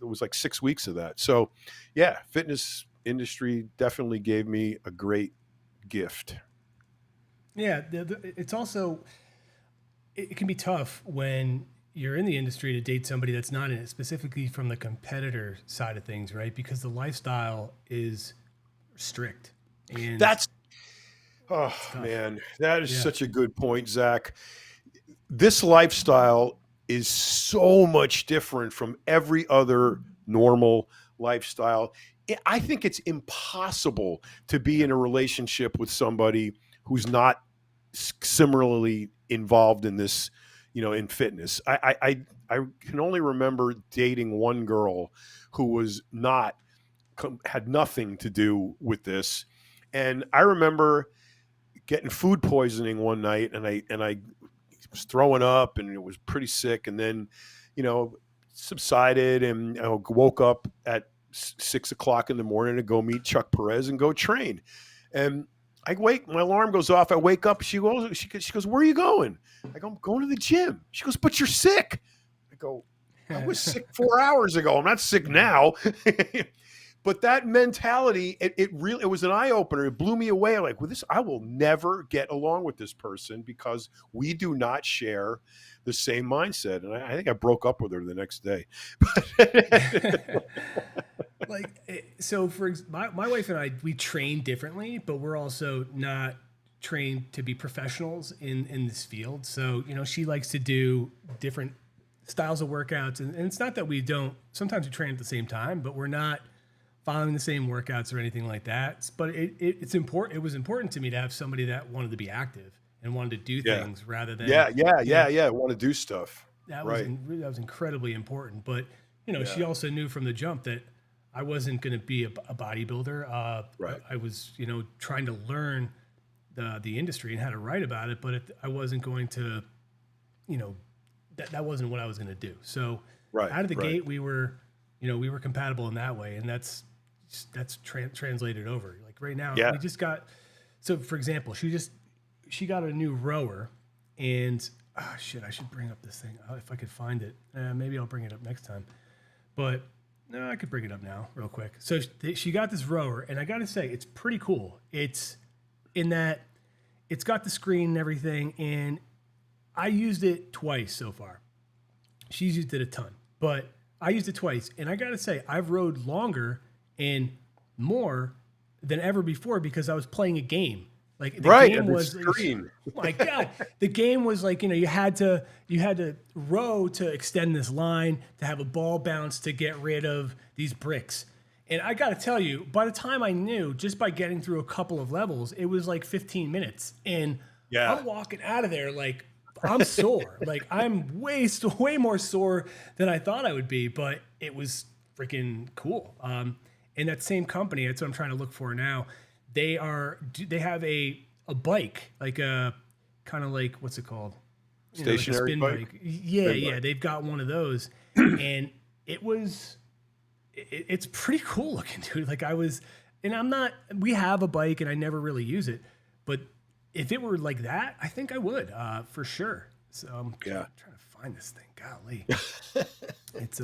was like 6 weeks of that. So yeah, fitness industry definitely gave me a great gift. Yeah, it's also it can be tough when you're in the industry to date somebody that's not in it, specifically from the competitor side of things, right? Because the lifestyle is strict, and oh man, that is such a good point, Zach. This lifestyle is so much different from every other normal lifestyle. I think it's impossible to be in a relationship with somebody who's not similarly involved in this, in fitness. I can only remember dating one girl who was had nothing to do with this. And I remember getting food poisoning one night, and I was throwing up and it was pretty sick. And then, subsided, and I woke up at 6 o'clock in the morning to go meet Chuck Perez and go train. And my alarm goes off. I wake up. She goes, "Where are you going?" I go, "I'm going to the gym." She goes, "But you're sick." I go, "I was sick 4 hours ago. I'm not sick now." But that mentality, it was an eye opener. It blew me away. Like, with this, I will never get along with this person because we do not share the same mindset. And I think I broke up with her the next day. So for my wife and I, we train differently, but we're also not trained to be professionals in this field. So, she likes to do different styles of workouts. And it's not that we don't, sometimes we train at the same time, but we're not following the same workouts or anything like that. But it's important. It was important to me to have somebody that wanted to be active and wanted to do things rather than want to do stuff. That was incredibly important. But she also knew from the jump that I wasn't going to be a bodybuilder. Right. I was trying to learn the industry and how to write about it, but I wasn't going to that wasn't what I was going to do. So out of the gate, we were compatible in that way, and that's translated over. Like right now, we just got. So for example, she got a new rower, and I should bring up this thing if I could find it. Maybe I'll bring it up next time. But no, I could bring it up now real quick. So she got this rower, and I got to say, it's pretty cool. It's in that it's got the screen and everything, and I used it twice so far. She's used it a ton, but I used it twice, and I got to say, I've rode longer and more than ever before because I was playing a game. Like the game was screen. Oh my God, the game was like, you had to row to extend this line, to have a ball bounce, to get rid of these bricks. And I got to tell you, by the time I knew, just by getting through a couple of levels, it was like 15 minutes, and I'm walking out of there like I'm sore. Like I'm way more sore than I thought I would be, but it was freaking cool. And that same company, that's what I'm trying to look for now. they have a bike, like a kind of like, what's it called? Like a Stationary spin bike? Yeah, Spin yeah. bike. They've got one of those, and it's pretty cool looking, dude. Like we have a bike and I never really use it, but if it were like that, I think I would, for sure. So I'm trying to find this thing. Golly. It's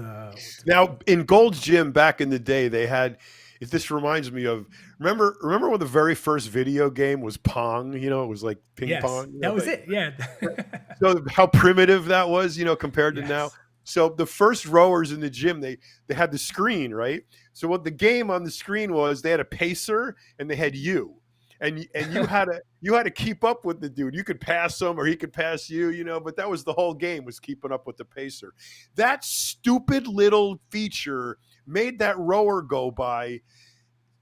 Now in Gold's Gym back in the day, they had. If this reminds me of remember when the very first video game was Pong? You know, it was like ping yes, pong. that was it. Yeah. So how primitive that was, you know, compared to now. Yes. So the first rowers in the gym, they had the screen, right? So what the game on the screen was, they had a pacer and they had you. And you had to keep up with the dude. You could pass him or he could pass you, you know, but that was the whole game, was keeping up with the pacer. That stupid little feature made that rower go by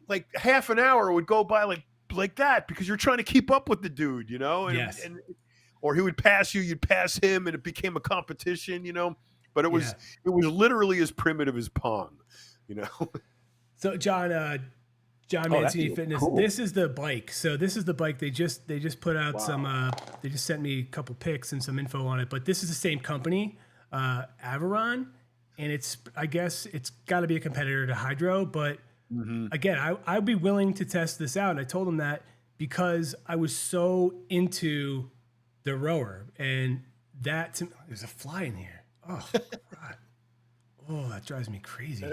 like half an hour would go by like that, because you're trying to keep up with the dude, you know? Yes. Or he would pass you, you'd pass him, and it became a competition, you know? But it was literally as primitive as Pong, you know? So John Mancini Fitness. Cool. This is the bike. So this is the bike. They just put out some. They just sent me a couple pics and some info on it. But this is the same company, Averon, and I guess it's got to be a competitor to Hydro. But again, I'd be willing to test this out. And I told them that because I was so into the rower, and there's a fly in here. Oh God. Oh, that drives me crazy.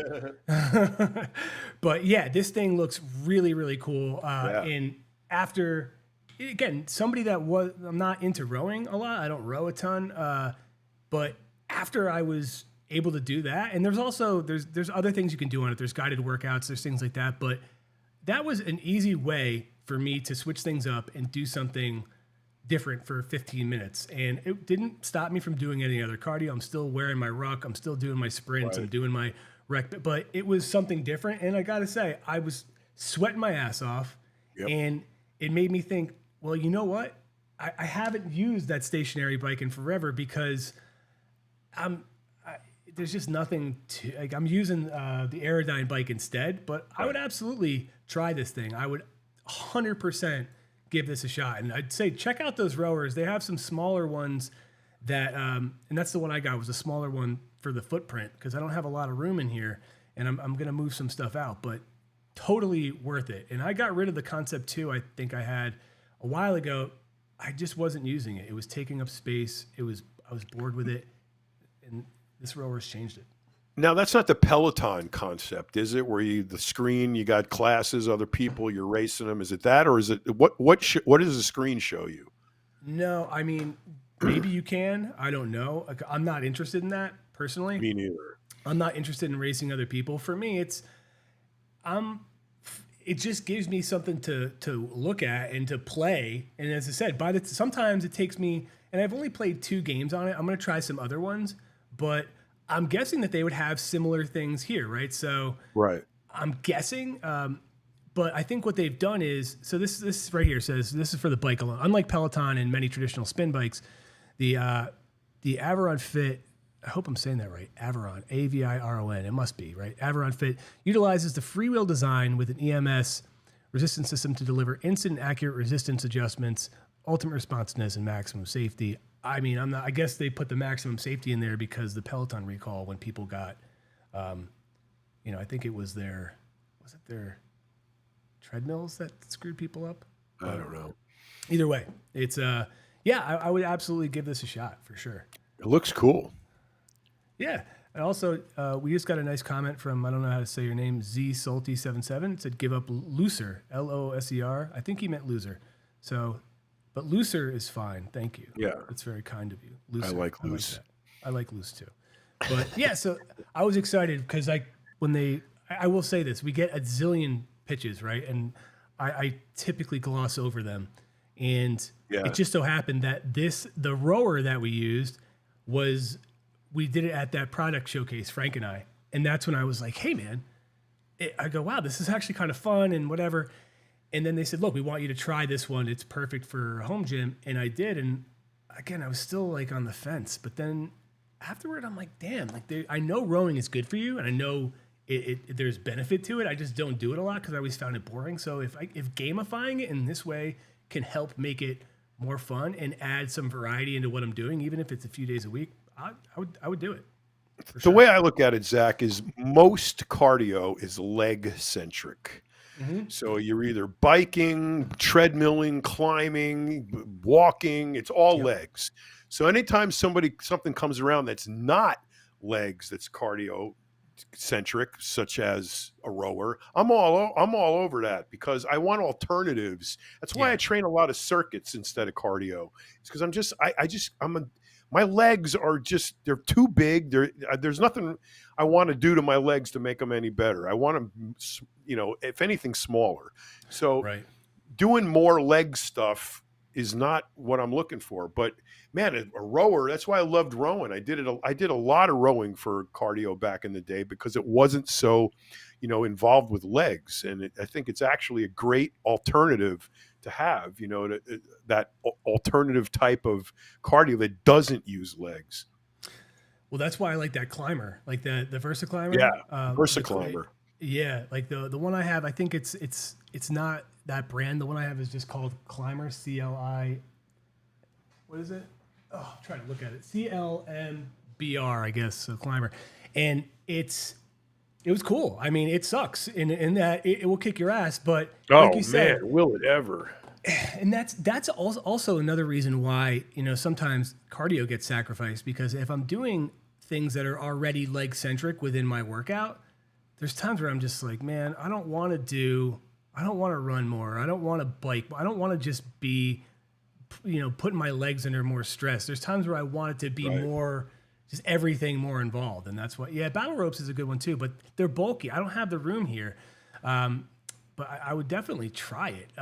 But yeah, this thing looks really, really cool. And after, again, somebody I'm not into rowing a lot. I don't row a ton. But after I was able to do that, and there's also, there's other things you can do on it. There's guided workouts, there's things like that. But that was an easy way for me to switch things up and do something different for 15 minutes, and it didn't stop me from doing any other cardio. I'm still wearing my ruck, I'm still doing my sprints, I'm doing my rec, but it was something different. And I gotta say, I was sweating my ass off, and it made me think, well, you know what, I haven't used that stationary bike in forever, because there's just nothing to, like, I'm using the Aerodyne bike instead. But I would absolutely try this thing. I would 100% give this a shot. And I'd say check out those rowers. They have some smaller ones that, and that's the one I got, was a smaller one for the footprint, because I don't have a lot of room in here, and I'm going to move some stuff out, but totally worth it. And I got rid of the Concept 2 I think I had a while ago. I just wasn't using it. It was taking up space. I was bored with it, and this rower's changed it. Now that's not the Peloton concept, is it? Where the screen, you got classes, other people, you're racing them. Is it that, or is it what does the screen show you? No, I mean, maybe you can. I don't know. Like, I'm not interested in that personally. Me neither. I'm not interested in racing other people. For me, it just gives me something to look at and to play. And as I said, sometimes it takes me, and I've only played 2 games on it. I'm going to try some other ones, but I'm guessing that they would have similar things here, right? So I'm guessing, but I think what they've done is, so this right here says this is for the bike alone. Unlike Peloton and many traditional spin bikes, the Averon Fit, I hope I'm saying that right, Averon, Aviron, it must be, right? Averon Fit utilizes the freewheel design with an EMS resistance system to deliver instant and accurate resistance adjustments, ultimate responsiveness, and maximum safety. I mean, I guess they put the maximum safety in there because the Peloton recall, when people got, I think it was their treadmills that screwed people up? I don't know. Either way, it's, I would absolutely give this a shot for sure. It looks cool. Yeah. And also, we just got a nice comment from, I don't know how to say your name, ZSalty77. It said, give up looser, Loser. I think he meant loser. So, but looser is fine. Thank you. Yeah. It's very kind of you. Looser. I like loose. I like loose too. But yeah, so I was excited because I will say this, we get a zillion pitches, right? And I typically gloss over them. And it just so happened that the rower that we used we did it at that product showcase, Frank and I. And that's when I was like, hey man, I go, wow, this is actually kind of fun and whatever. And then they said, look, we want you to try this one. It's perfect for a home gym. And I did. And again, I was still like on the fence. But then afterward, I'm like, damn, like I know rowing is good for you. And I know there's benefit to it. I just don't do it a lot because I always found it boring. So if gamifying it in this way can help make it more fun and add some variety into what I'm doing, even if it's a few days a week, I would do it. The way I look at it, Zach, is most cardio is leg centric. So you're either biking, treadmilling, climbing, walking, it's all legs. So anytime something comes around that's not legs, that's cardio centric, such as a rower, I'm all over that because I want alternatives. That's why I train a lot of circuits instead of cardio. It's because my legs are just, they're too big. There's nothing I want to do to my legs to make them any better. I want them, if anything, smaller. So doing more leg stuff is not what I'm looking for. But man, a rower, that's why I loved rowing. I did a lot of rowing for cardio back in the day because it wasn't so, involved with legs. And I think it's actually a great alternative to have, that alternative type of cardio that doesn't use legs. Well, that's why I like that climber, like the VersaClimber. Yeah, VersaClimber. Yeah, like the one I have, I think it's not that brand. The one I have is just called Climber, CLI. What is it? Oh, I'm trying to look at it. CLMBR, I guess. So Climber, and it was cool. I mean, it sucks in that it will kick your ass, but like you said, man, will it ever? And that's also another reason why, sometimes cardio gets sacrificed, because if I'm doing things that are already leg centric within my workout, there's times where I'm just like, man, I don't want to run more. I don't want to bike. I don't want to just be, putting my legs under more stress. There's times where I want it to be more, just everything more involved. And that's what, battle ropes is a good one too, but they're bulky. I don't have the room here. But I would definitely try it.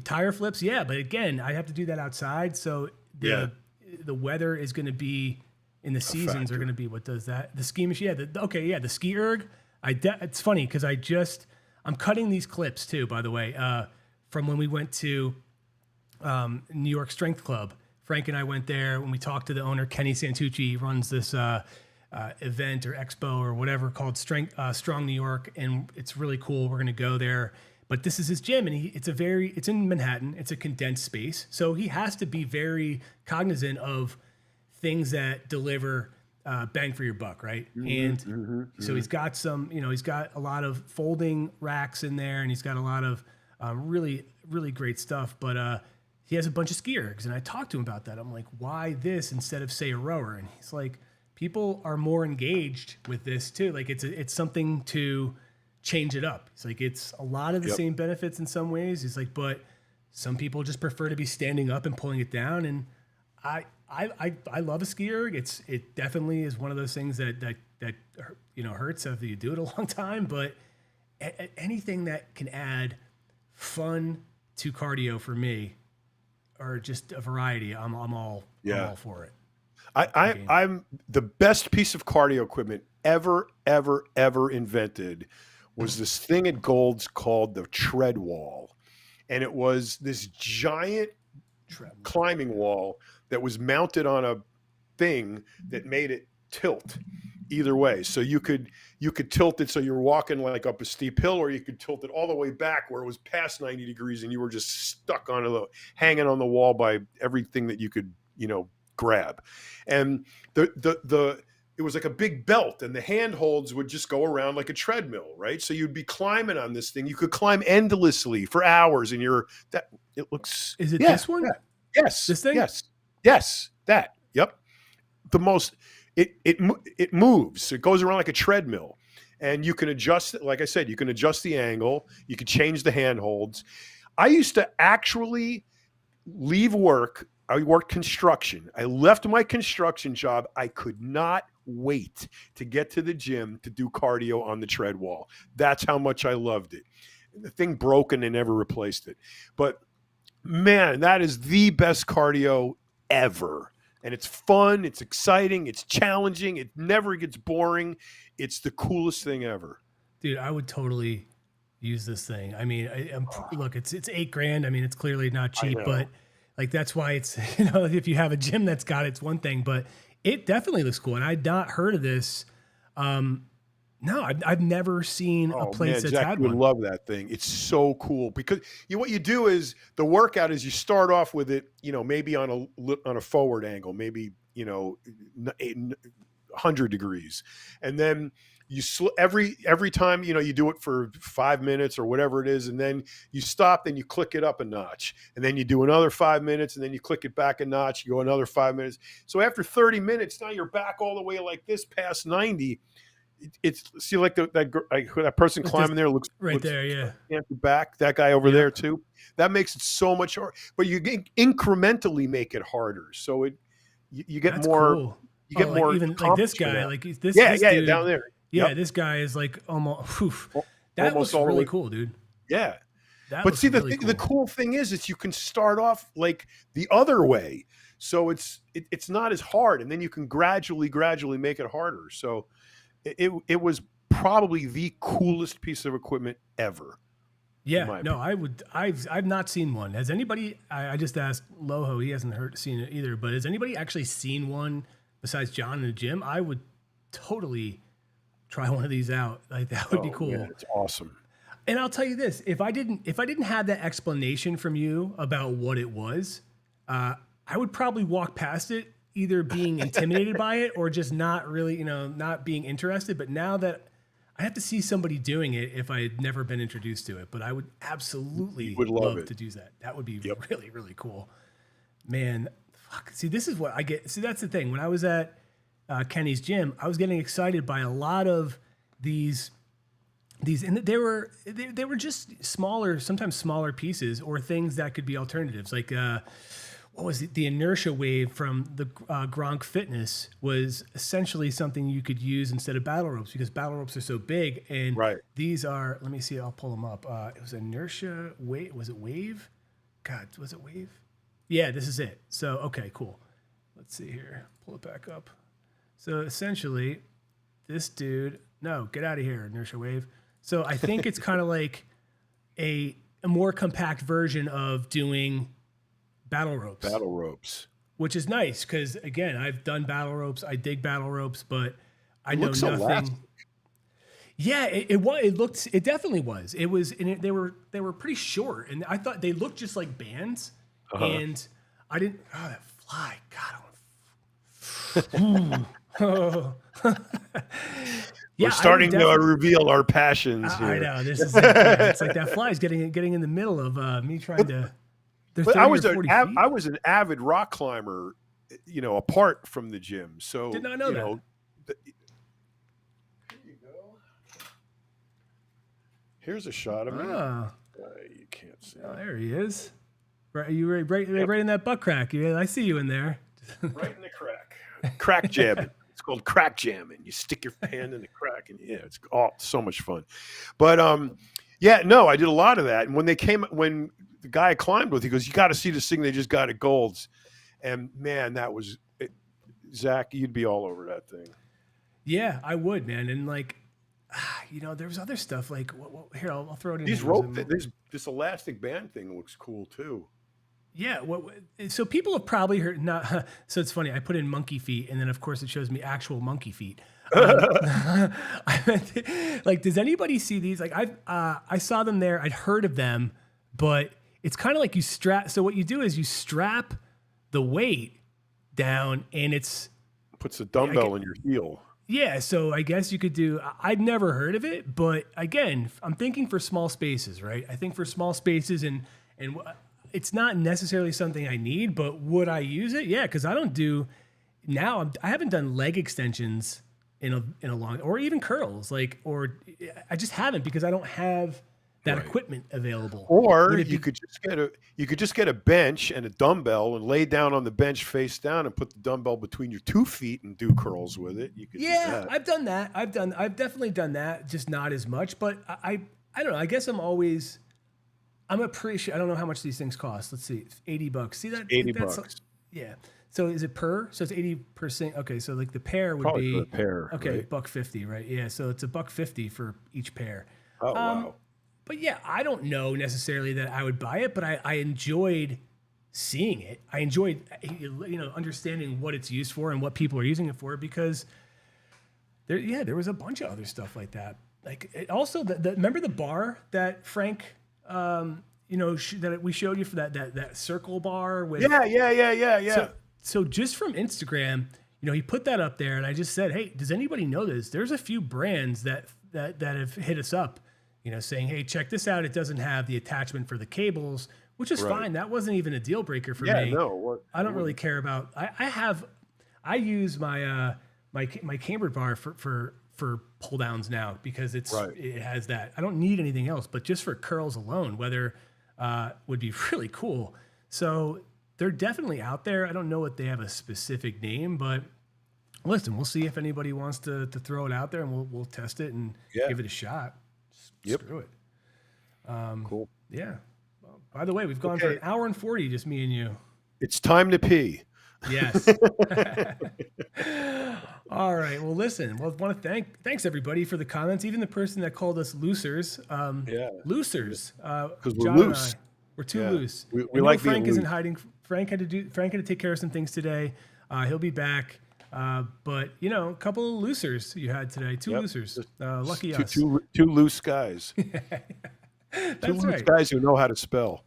Tire flips, but again, I have to do that outside. So the weather is going to be, in the seasons are going to be what does that. The ski machine, the ski erg. It's funny because I'm cutting these clips too, by the way, from when we went to New York Strength Club. Frank and I went there when we talked to the owner, Kenny Santucci. He runs this event or expo or whatever called Strong New York, and it's really cool. We're going to go there. But this is his gym, and it's in Manhattan. It's a condensed space. So he has to be very cognizant of things that deliver bang for your buck, right? So he's got he's got a lot of folding racks in there, and he's got a lot of really, really great stuff. But he has a bunch of ski ergs, and I talked to him about that. I'm like, why this instead of, say, a rower? And he's like, people are more engaged with this too. Like it's something to change it up. It's like, it's a lot of the same benefits in some ways. It's like, but some people just prefer to be standing up and pulling it down. And I love a ski erg. It definitely is one of those things that hurts after you do it a long time, but anything that can add fun to cardio for me, or just a variety, I'm all for it. I'm the best piece of cardio equipment ever invented was this thing at Gold's called the tread wall. And it was this giant climbing wall that was mounted on a thing that made it tilt either way. So you could tilt it so you're walking like up a steep hill, or you could tilt it all the way back where it was past 90 degrees and you were just stuck hanging on the wall by everything that you could, grab. And it was like a big belt, and the handholds would just go around like a treadmill, right? So you'd be climbing on this thing. You could climb endlessly for hours, and it looks. Is it this one? Yeah. Yes. This thing? Yes. That. Yep. It moves. It goes around like a treadmill, and you can adjust it. Like I said, you can adjust the angle. You can change the handholds. I used to actually leave work. I worked construction. I left my construction job. I could not wait to get to the gym to do cardio on the tread wall. That's how much I loved it. The thing broke and they never replaced it. But man, that is the best cardio ever. And it's fun. It's exciting. It's challenging. It never gets boring. It's the coolest thing ever. Dude, I would totally use this thing. I mean, look, it's $8,000. I mean, it's clearly not cheap, but like, that's why it's, if you have a gym that's got it's one thing, but it definitely looks cool. And I'd not heard of this No, I've never seen a Oh place man, that's Zach, had you would one. love that thing. It's so cool because what you do is the workout is you start off with it, maybe on a forward angle, maybe 100 degrees, and then every time you do it for 5 minutes or whatever it is, and then you stop, then you click it up a notch, and then you do another 5 minutes, and then you click it back a notch, you go another 5 minutes. So after 30 minutes, now you're back all the way like this past 90. It's see like that person With this climbing there right looks there, yeah. back, that guy over Yeah. there too. That makes it so much harder, but you incrementally make it harder, so you get That's more cool. you get Like more even like this accomplishment guy, out. like this Yeah, this yeah, dude, down there. yeah, Yep. this guy is like almost. Al- That almost looks all the really way. cool, dude. Yeah. That But looks see, really the cool. cool thing is you can start off like the other way, so it's not as hard, and then you can gradually make it harder. So it was probably the coolest piece of equipment ever. Yeah, my no, I've not seen one. Has anybody? I just asked Loho. He hasn't seen it either. But has anybody actually seen one besides John in the gym? I would totally try one of these out. Like that would be cool. Man, it's awesome. And I'll tell you this: if I didn't have that explanation from you about what it was, I would probably walk past it, either being intimidated by it or just not really, not being interested. But now that I have to see somebody doing it, if I had never been introduced to it, but I would absolutely would love it. to do that. That would be Yep. really, really cool. Man, fuck. See, this is what I get. See, that's the thing. When I was at Kenny's gym, I was getting excited by a lot of these, and they were just smaller, sometimes smaller pieces or things that could be alternatives. Like, what was it? The inertia wave from the Gronk Fitness was essentially something you could use instead of battle ropes because battle ropes are so big. And Right. these are, let me see, I'll pull them up. It was inertia wave. Was it wave? God, was it wave? Yeah, this is it. So, okay, cool. Let's see here. Pull it back up. So essentially, this dude, no, get out of here, inertia wave. So I think it's kind of like a more compact version of doing battle ropes, which is nice because again, I've done battle ropes. I dig battle ropes, but I know looks nothing. elastic. Yeah, it definitely was. It was, and they were pretty short, and I thought they looked just like bands. And I didn't. Oh, that fly! God, yeah, We're starting to reveal our passions here. I know this is. Yeah, it's like that fly is getting in the middle of me trying to. But I was an avid rock climber, apart from the gym. So did not know that. Here you go. Here's a shot of me. Oh, You can't see. there he is. Right, you right in that butt crack. Yeah, I see you in there. Right in the crack. Crack jamming. It's called crack jamming. You stick your hand in the crack, and yeah, it's so much fun. But yeah, no, I did a lot of that. And when the guy I climbed with, he goes, "You got to see this thing they just got at Gold's," and man, that was it. Zach, you'd be all over that thing. Yeah, I would, man. And like, there was other stuff like here. I'll throw it in. These here. rope, this elastic band thing looks cool too. Yeah, so people have probably heard. Not so it's funny. I put in monkey feet, and then of course it shows me actual monkey feet. Like, does anybody see these? Like, I saw them there. I'd heard of them, but it's kind of like you strap. So what you do is you strap the weight down, and it's puts a dumbbell in your heel. Yeah, so I guess you could do. I'd never heard of it, but again, I'm thinking for small spaces, right? I think for small spaces, and it's not necessarily something I need, but would I use it? Yeah, because I don't do now. I haven't done leg extensions in a long, or even curls, or I just haven't because I don't have that equipment available. Or you could just get a bench and a dumbbell and lay down on the bench face down and put the dumbbell between your 2 feet and do curls with it. You could do that. I've done that. I've definitely done that, just not as much. But I don't know. I guess I'm appreciative. I don't know how much these things cost. Let's see, $80. See that? $80. Yeah. So is it per? So it's 80%. Okay. So like the pair would Probably be for a pair. okay, right? $150, right? Yeah. So it's $150 for each pair. Oh wow. But yeah, I don't know necessarily that I would buy it, but I enjoyed seeing it. I enjoyed, understanding what it's used for and what people are using it for, because there was a bunch of other stuff like that. Like also, remember the bar that Frank, that we showed you for that circle bar with. Yeah. So just from Instagram, he put that up there, and I just said, hey, does anybody know this? There's a few brands that have hit us up, saying, hey, check this out. It doesn't have the attachment for the cables, which is fine. That wasn't even a deal breaker for me. No, I don't really care about. I use my my cambered bar for pull downs now because it has that. I don't need anything else, but just for curls alone, weather would be really cool. So they're definitely out there. I don't know what they have a specific name, but listen, we'll see if anybody wants to throw it out there, and we'll test it and give it a shot. Screw it. Cool. Yeah. Well, by the way, we've gone for an hour and 40, just me and you. It's time to pee. Yes. All right. Well, listen. Well, I want to thanks everybody for the comments. Even the person that called us loosers. Loosers. Because we're John loose. We're too loose. We like being Frank loose. isn't hiding. Frank had to take care of some things today. He'll be back. But a couple of losers you had today. Two losers. Lucky us. Two loose guys. Two loose guys who know how to spell.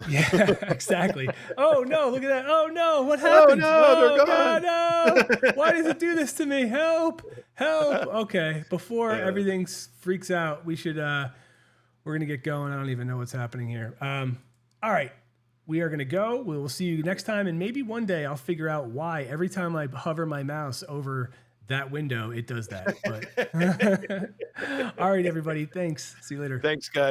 Yeah, exactly. Oh no, look at that. Oh no, what happened? They're gone. God, no. Why does it do this to me? Help. Okay, before everything freaks out, we're going to get going. I don't even know what's happening here. All right. We are going to go. We will see you next time, and maybe one day I'll figure out why every time I hover my mouse over that window, it does that. But all right, everybody. Thanks. See you later. Thanks, guys.